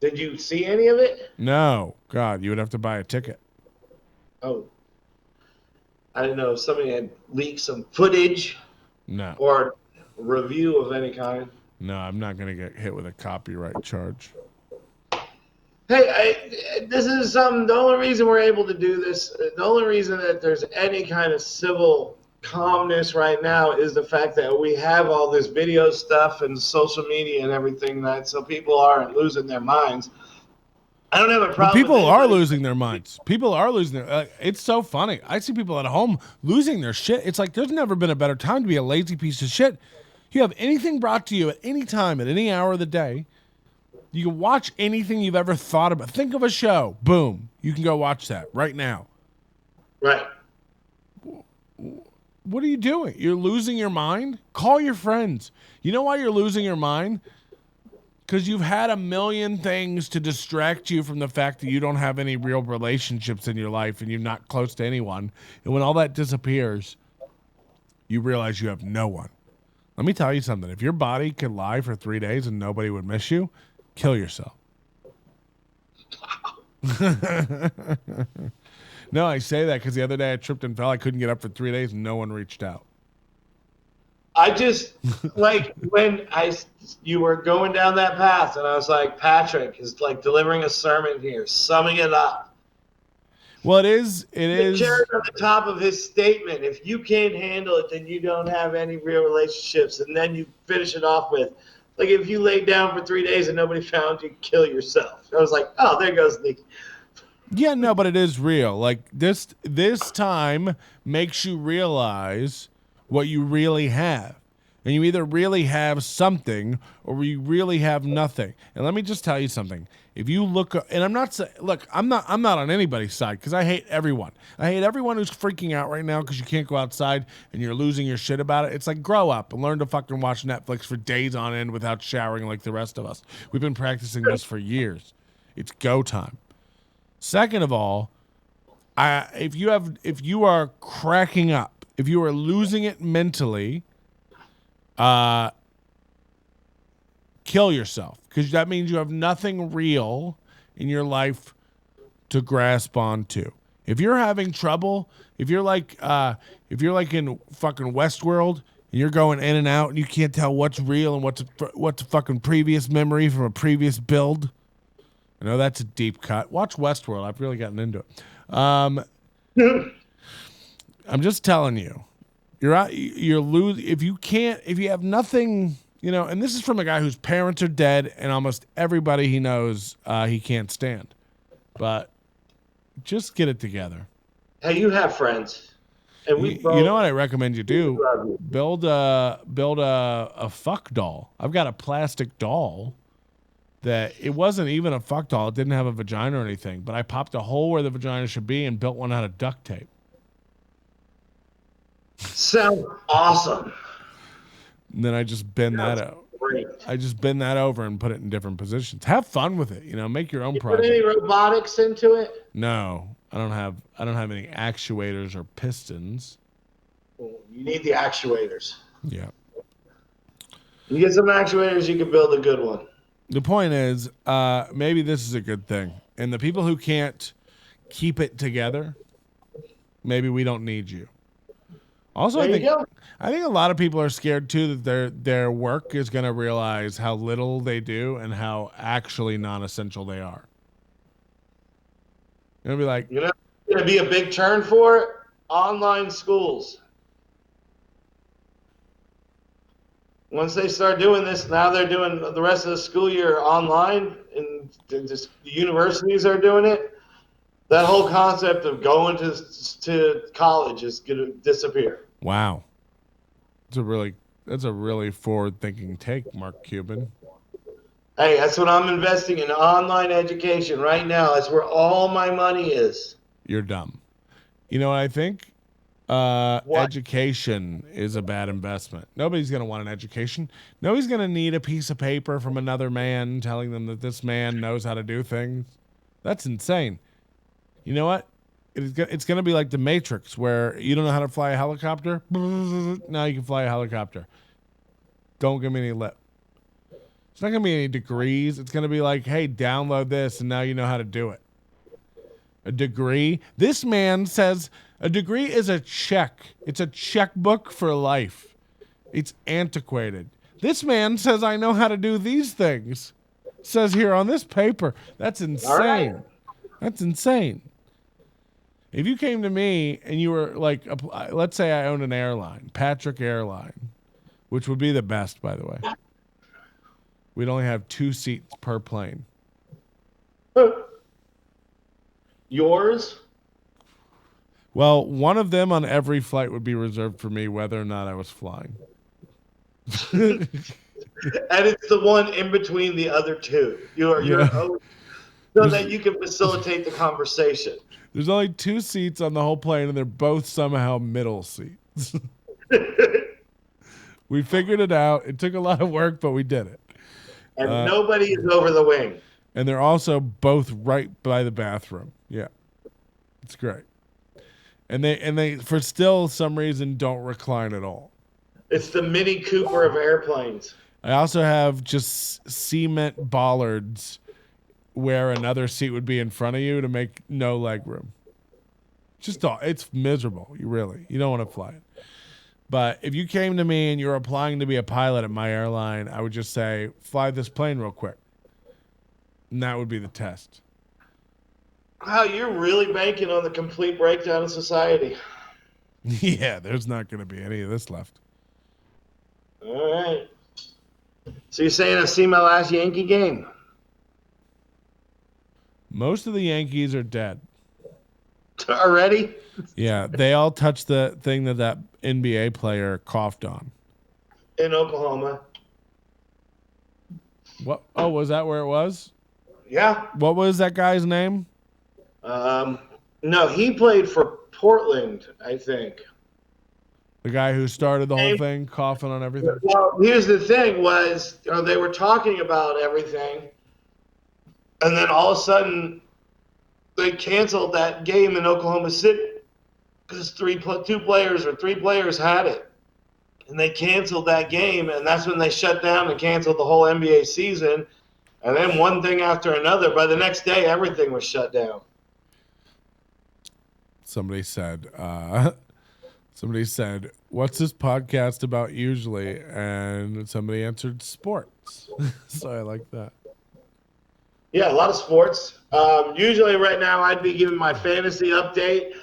Did you see any of it? No. God, you would have to buy a ticket. Oh. I didn't know if somebody had leaked some footage. No. Or review of any kind. No, I'm not going to get hit with a copyright charge. Hey, this is the only reason we're able to do this, the only reason that there's any kind of civil calmness right now is the fact that we have all this video stuff and social media and everything so people aren't losing their minds. I don't have a problem. People are losing their minds. It's so funny. I see people at home losing their shit. It's like there's never been a better time to be a lazy piece of shit. You have anything brought to you at any time, at any hour of the day. You can watch anything you've ever thought about. Think of a show. Boom. You can go watch that right now. Right. What are you doing? You're losing your mind? Call your friends. You know why you're losing your mind? Because you've had a million things to distract you from the fact that you don't have any real relationships in your life and you're not close to anyone. And when all that disappears, you realize you have no one. Let me tell you something. If your body could lie for 3 days and nobody would miss you, kill yourself. No, I say that because the other day I tripped and fell. I couldn't get up for 3 days and no one reached out. I just, like, when you were going down that path and I was like, Patrick is like delivering a sermon here, summing it up. Well, it is. The cherry on the top of his statement. If you can't handle it, then you don't have any real relationships. And then you finish it off with, like, if you laid down for 3 days and nobody found you, kill yourself. I was like, oh, there goes the Yeah, no, but it is real. Like this time makes you realize what you really have. And you either really have something or you really have nothing. And let me just tell you something. If you look, and I'm not saying, look, I'm not on anybody's side because I hate everyone. I hate everyone who's freaking out right now because you can't go outside and you're losing your shit about it. It's like grow up and learn to fucking watch Netflix for days on end without showering like the rest of us. We've been practicing this for years. It's go time. Second of all, if you are cracking up, if you are losing it mentally, kill yourself because that means you have nothing real in your life to grasp onto. If you're having trouble, if you're like in fucking Westworld and you're going in and out and you can't tell what's real and what's a fucking previous memory from a previous build. I know that's a deep cut. Watch Westworld. I've really gotten into it. I'm just telling you, you're losing if you have nothing, and this is from a guy whose parents are dead and almost everybody he knows he can't stand. But just get it together. Hey, you have friends. And you know what I recommend you do? Build a fuck doll. I've got a plastic doll that it wasn't even a fuck doll. It didn't have a vagina or anything, but I popped a hole where the vagina should be and built one out of duct tape. Sounds awesome. And then I just bend that out. Great. I just bend that over and put it in different positions. Have fun with it. Make your own project. Put any robotics into it? No, I don't have any actuators or pistons. You need the actuators. Yeah. You get some actuators, you can build a good one. The point is, maybe this is a good thing. And the people who can't keep it together, maybe we don't need you. Also, I think a lot of people are scared too that their work is going to realize how little they do and how actually non-essential they are. You're going to be like, going to be a big turn for it? Online schools. Once they start doing this, now they're doing the rest of the school year online, and the universities are doing it. That whole concept of going to college is going to disappear. Wow, that's a really forward-thinking take, Mark Cuban. Hey, that's what I'm investing in, online education right now. That's where all my money is. You're dumb. You know what I think? Education is a bad investment. Nobody's going to want an education. Nobody's going to need a piece of paper from another man telling them that this man knows how to do things. That's insane. You know what? It's going to be like the Matrix where you don't know how to fly a helicopter. Now you can fly a helicopter. Don't give me any lip. It's not going to be any degrees. It's going to be like, hey, download this and now you know how to do it. A degree? This man says a degree is a check. It's a checkbook for life. It's antiquated. This man says I know how to do these things. Says here on this paper. That's insane. That's insane. If you came to me and you were like, let's say I owned an airline, Patrick Airline, which would be the best, by the way. We'd only have 2 seats per plane. Yours? Well, one of them on every flight would be reserved for me, whether or not I was flying. And it's the one in between the other two. So that you can facilitate the conversation. There's only 2 seats on the whole plane, and they're both somehow middle seats. We figured it out. It took a lot of work, but we did it. And nobody is over the wing. And they're also both right by the bathroom. Yeah. It's great. And they for still some reason don't recline at all. It's the Mini Cooper of airplanes. I also have just cement bollards where another seat would be in front of you to make no leg room. It's miserable. You don't want to fly it. But if you came to me and you were applying to be a pilot at my airline, I would just say, fly this plane real quick. And that would be the test. Wow, you're really banking on the complete breakdown of society. Yeah, there's not going to be any of this left. All right. So you're saying I've seen my last Yankee game? Most of the Yankees are dead. Already? Yeah, they all touched the thing that NBA player coughed on. In Oklahoma. What? Oh, was that where it was? Yeah. What was that guy's name? No, he played for Portland, I think. The guy who started the whole thing, coughing on everything? Well, here's the thing was, they were talking about everything, and then all of a sudden, they canceled that game in Oklahoma City because three players had it. And they canceled that game, and that's when they shut down and canceled the whole NBA season. And then one thing after another. By the next day, everything was shut down. Somebody said, what's this podcast about usually? And somebody answered sports. So I like that. Yeah, a lot of sports. Usually right now I'd be giving my fantasy update,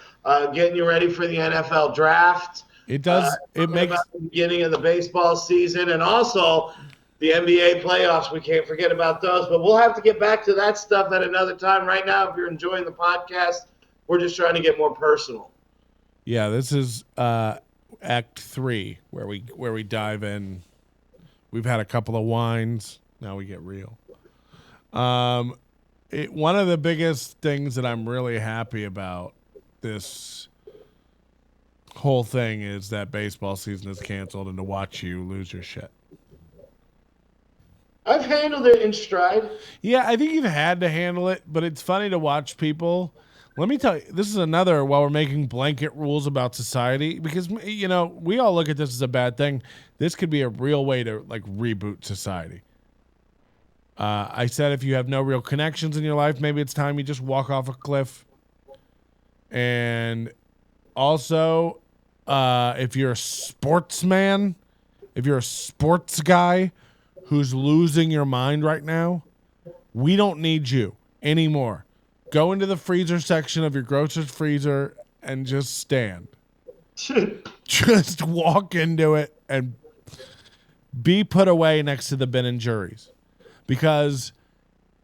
getting you ready for the NFL draft. It does. It makes the beginning of the baseball season, and also the NBA playoffs. We can't forget about those, but we'll have to get back to that stuff at another time. Right now, if you're enjoying the podcast, we're just trying to get more personal. Yeah, this is Act 3 where we dive in. We've had a couple of wines. Now we get real. One of the biggest things that I'm really happy about this whole thing is that baseball season is canceled and to watch you lose your shit. I've handled it in stride. Yeah, I think you've had to handle it, but it's funny to watch people. Let me tell you, this is another while we're making blanket rules about society, because, we all look at this as a bad thing. This could be a real way to, reboot society. I said if you have no real connections in your life, maybe it's time you just walk off a cliff. And also, if you're a sportsman, if you're a sports guy who's losing your mind right now, we don't need you anymore. Go into the freezer section of your grocer's freezer and just stand. Just walk into it and be put away next to the Ben and Jerry's. Because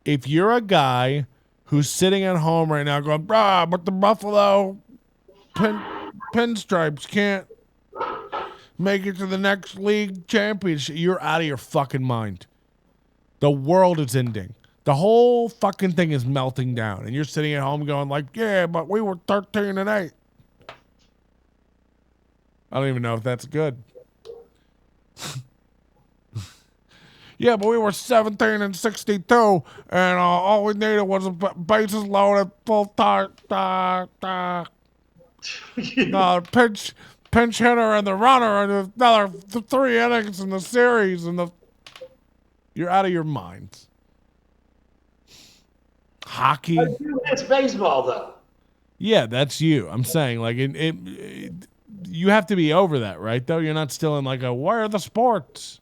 if you're a guy who's sitting at home right now going, but the Buffalo Pinstripes can't make it to the next league championship, you're out of your fucking mind. The world is ending. The whole fucking thing is melting down. And you're sitting at home going yeah, but we were 13-8. I don't even know if that's good. Yeah, but we were 17-62, and all we needed was a bases loaded, full time. Pinch hitter and the runner, and another 3 innings in the series, and you're out of your minds. Hockey. It's baseball, though. Yeah, that's you. I'm saying, you have to be over that, right? Though you're not still in where are the sports?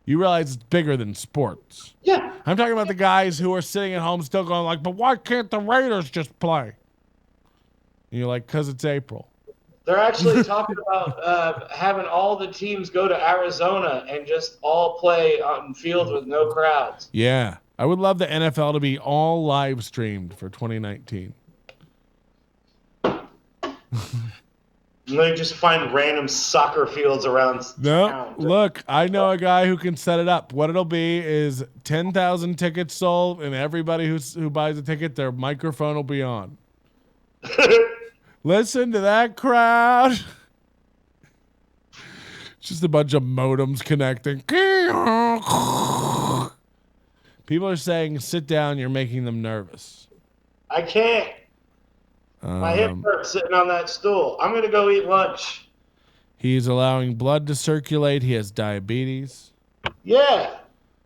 You realize it's bigger than sports. Yeah. I'm talking about the guys who are sitting at home still going but why can't the Raiders just play? And you're because it's April. They're actually talking about having all the teams go to Arizona and just all play on fields with no crowds. Yeah. I would love the NFL to be all live streamed for 2019. They just find random soccer fields around town. Look, I know a guy who can set it up. What it'll be is 10,000 tickets sold, and everybody who buys a ticket, their microphone will be on. Listen to that crowd. Just a bunch of modems connecting. People are saying, sit down, you're making them nervous. I can't. My hip hurts sitting on that stool. I'm going to go eat lunch. He's allowing blood to circulate. He has diabetes. Yeah.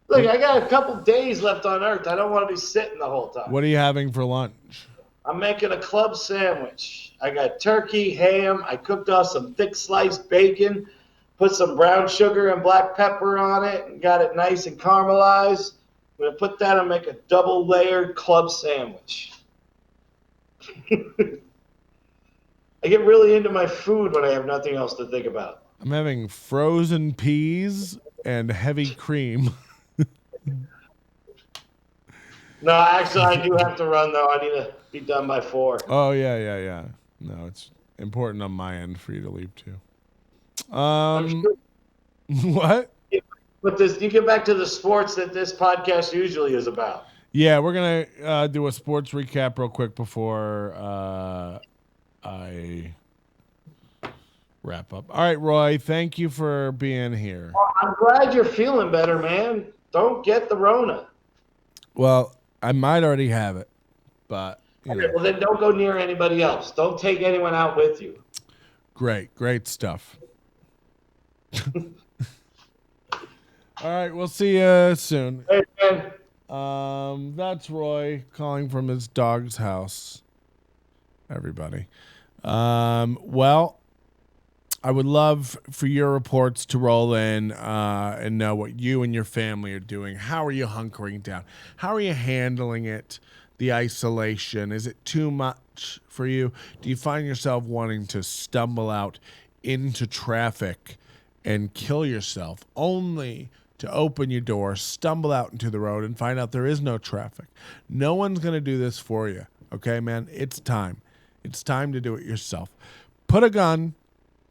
Look, I got a couple days left on Earth. I don't want to be sitting the whole time. What are you having for lunch? I'm making a club sandwich. I got turkey, ham. I cooked off some thick sliced bacon, put some brown sugar and black pepper on it, and got it nice and caramelized. I'm going to put that and make a double layered club sandwich. I get really into my food when I have nothing else to think about. I'm having frozen peas and heavy cream. No, actually, I do have to run though. I need to be done by 4. Oh yeah. No, it's important on my end for you to leave too. I'm sure. What? But you get back to the sports that this podcast usually is about. Yeah, we're gonna do a sports recap real quick before I wrap up. All right, Roy, thank you for being here. Well, I'm glad you're feeling better, man. Don't get the Rona. Well, I might already have it, but Okay, well then don't go near anybody else. Don't take anyone out with you. Great stuff. All right, we'll see you soon. Hey, man. That's Roy calling from his dog's house. Everybody. Well, I would love for your reports to roll in and know what you and your family are doing. How are you hunkering down? How are you handling it? The isolation? Is it too much for you? Do you find yourself wanting to stumble out into traffic and kill yourself only to open your door, stumble out into the road, and find out there is no traffic? No one's going to do this for you. Okay, man? It's time. It's time to do it yourself. Put a gun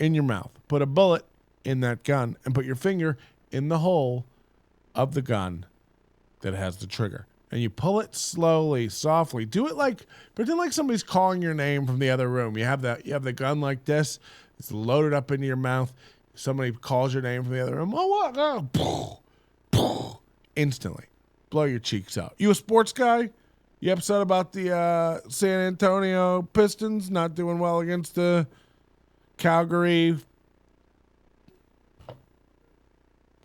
in your mouth. Put a bullet in that gun and put your finger in the hole of the gun that has the trigger. And you pull it slowly, softly. Do it like, pretend like somebody's calling your name from the other room. You have the gun like this. It's loaded up into your mouth. Somebody calls your name from the other room. Oh, what? Oh. Instantly. Blow your cheeks out. You a sports guy? You upset about the San Antonio Pistons not doing well against the Calgary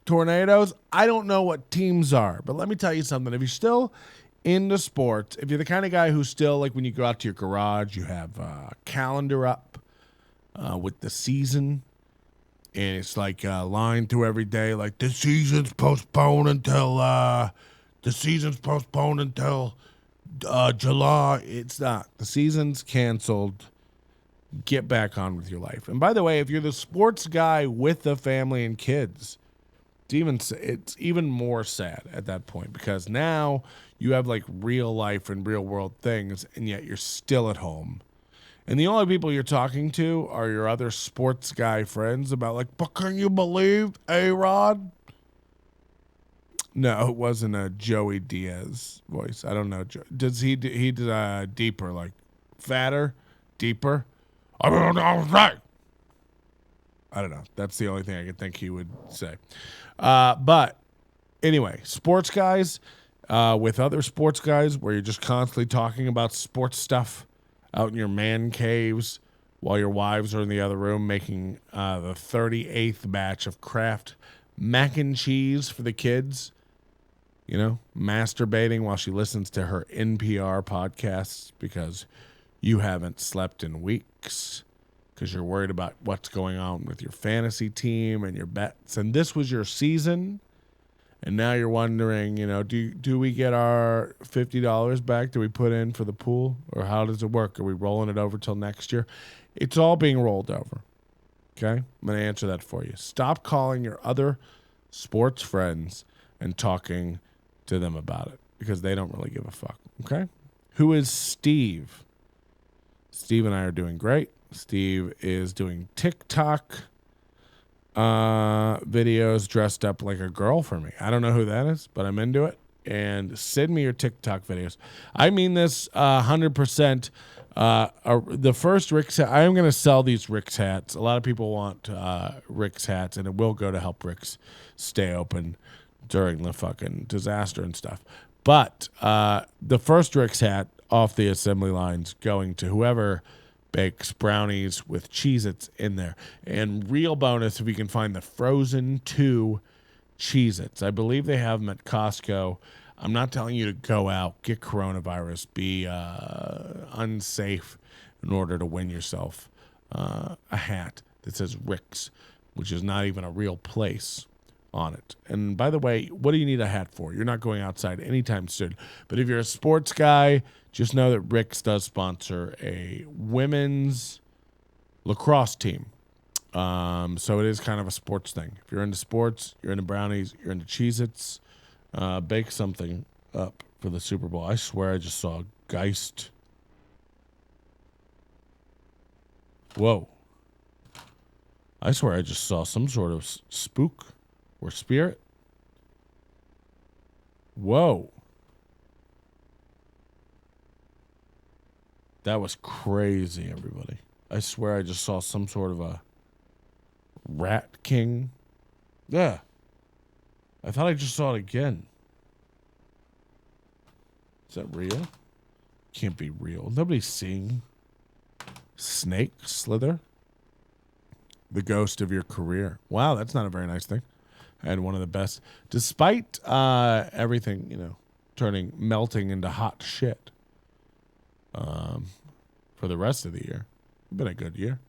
Tornadoes? I don't know what teams are, but let me tell you something. If you're still into sports, if you're the kind of guy who's still, like when you go out to your garage, you have a calendar up with the season, and it's like lined through every day, like the season's postponed until July. It's not. The season's canceled. Get back on with your life. And by the way, if you're the sports guy with the family and kids, it's even more sad at that point, because now you have like real life and real world things, and yet you're still at home. And the only people you're talking to are your other sports guy friends about like, but can you believe A-Rod? No, it wasn't a Joey Diaz voice. I don't know. Does he deeper, like fatter, deeper? I don't know. I don't know. That's the only thing I could think he would say. But anyway, sports guys with other sports guys, where you're just constantly talking about sports stuff out in your man caves while your wives are in the other room making the 38th batch of Kraft mac and cheese for the kids. You know, masturbating while she listens to her NPR podcasts because you haven't slept in weeks, because you're worried about what's going on with your fantasy team and your bets. And this was your season, and now you're wondering, you know, do we get our $50 back? Do we put in for the pool? Or how does it work? Are we rolling it over till next year? It's all being rolled over. Okay? I'm going to answer that for you. Stop calling your other sports friends and talking to them about it, because they don't really give a fuck. Okay? Who is Steve? Steve and I are doing great. Steve is doing TikTok videos dressed up like a girl for me. I don't know who that is, but I'm into it. And send me your TikTok videos. I mean this 100%. The first Rick's hat, I am going to sell these Rick's hats. A lot of people want Rick's hats, and it will go to help Rick's stay open during the fucking disaster and stuff. But the first Rick's hat off the assembly lines going to whoever bakes brownies with Cheez-Its in there. And real bonus if you can find the Frozen 2 Cheez-Its. I believe they have them at Costco. I'm not telling you to go out, get coronavirus, be unsafe in order to win yourself a hat that says Rick's, which is not even a real place on it. And by the way, what do you need a hat for? You're not going outside anytime soon. But if you're a sports guy, just know that Rick's does sponsor a women's lacrosse team. So it is kind of a sports thing. If you're into sports, you're into brownies, you're into Cheez-Its, bake something up for the Super Bowl. I swear I just saw Geist. Whoa. I swear I just saw some sort of spook or spirit. Whoa. That was crazy, everybody. I swear I just saw some sort of a rat king. Yeah. I thought I just saw it again. Is that real? Can't be real. Nobody's seeing Snake Slither. The ghost of your career. Wow, that's not a very nice thing. I had one of the best. Despite everything, melting into hot shit for the rest of the year. It's been a good year,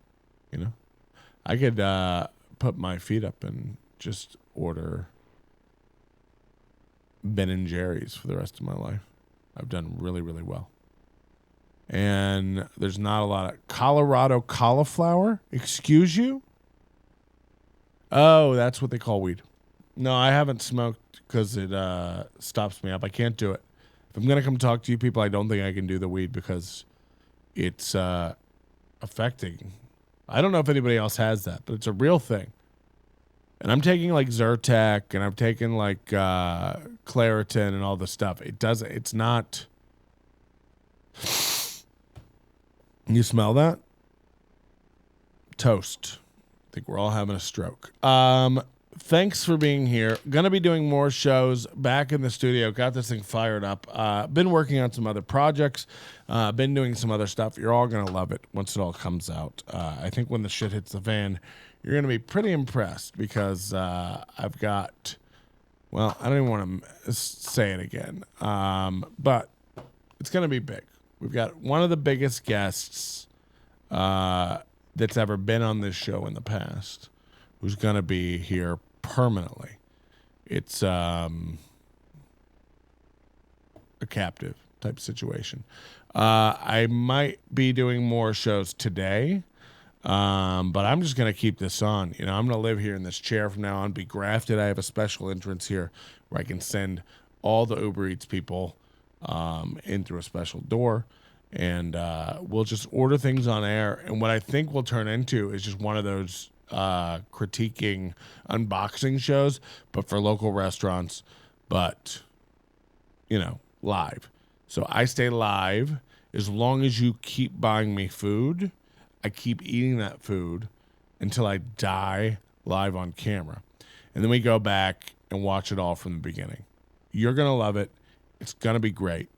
I could put my feet up and just order Ben & Jerry's for the rest of my life. I've done really, really well. And there's not a lot of Colorado cauliflower. Excuse you? Oh, that's what they call weed. No, I haven't smoked because it stops me up. I can't do it. If I'm going to come talk to you people, I don't think I can do the weed because it's affecting. I don't know if anybody else has that, but it's a real thing. And I'm taking like Zyrtec and I'm taking like Claritin and all the stuff. It's not. You smell that? Toast. I think we're all having a stroke. Thanks for being here. Gonna be doing more shows back in the studio. Got this thing fired up. Been working on some other projects. Been doing some other stuff. You're all gonna love it once it all comes out. I think when the shit hits the fan, you're gonna be pretty impressed because I've got. Well, I don't even want to say it again, but it's gonna be big. We've got one of the biggest guests that's ever been on this show in the past, who's going to be here permanently. It's a captive type situation. I might be doing more shows today, but I'm just going to keep this on. I'm going to live here in this chair from now on, be grafted. I have a special entrance here where I can send all the Uber Eats people in through a special door. And we'll just order things on air. And what I think we'll turn into is just one of those critiquing unboxing shows, but for local restaurants, but, live. So I stay live. As long as you keep buying me food, I keep eating that food until I die live on camera. And then we go back and watch it all from the beginning. You're going to love it. It's going to be great.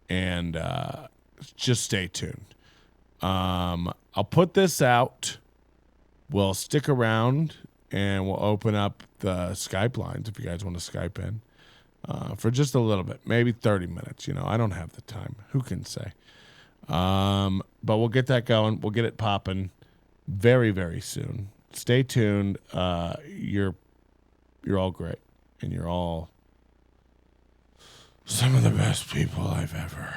And just stay tuned. I'll put this out. We'll stick around and we'll open up the Skype lines if you guys want to Skype in for just a little bit, maybe 30 minutes. I don't have the time. Who can say? But we'll get that going. We'll get it popping very, very soon. Stay tuned. You're all great, and you're all some of the best people I've ever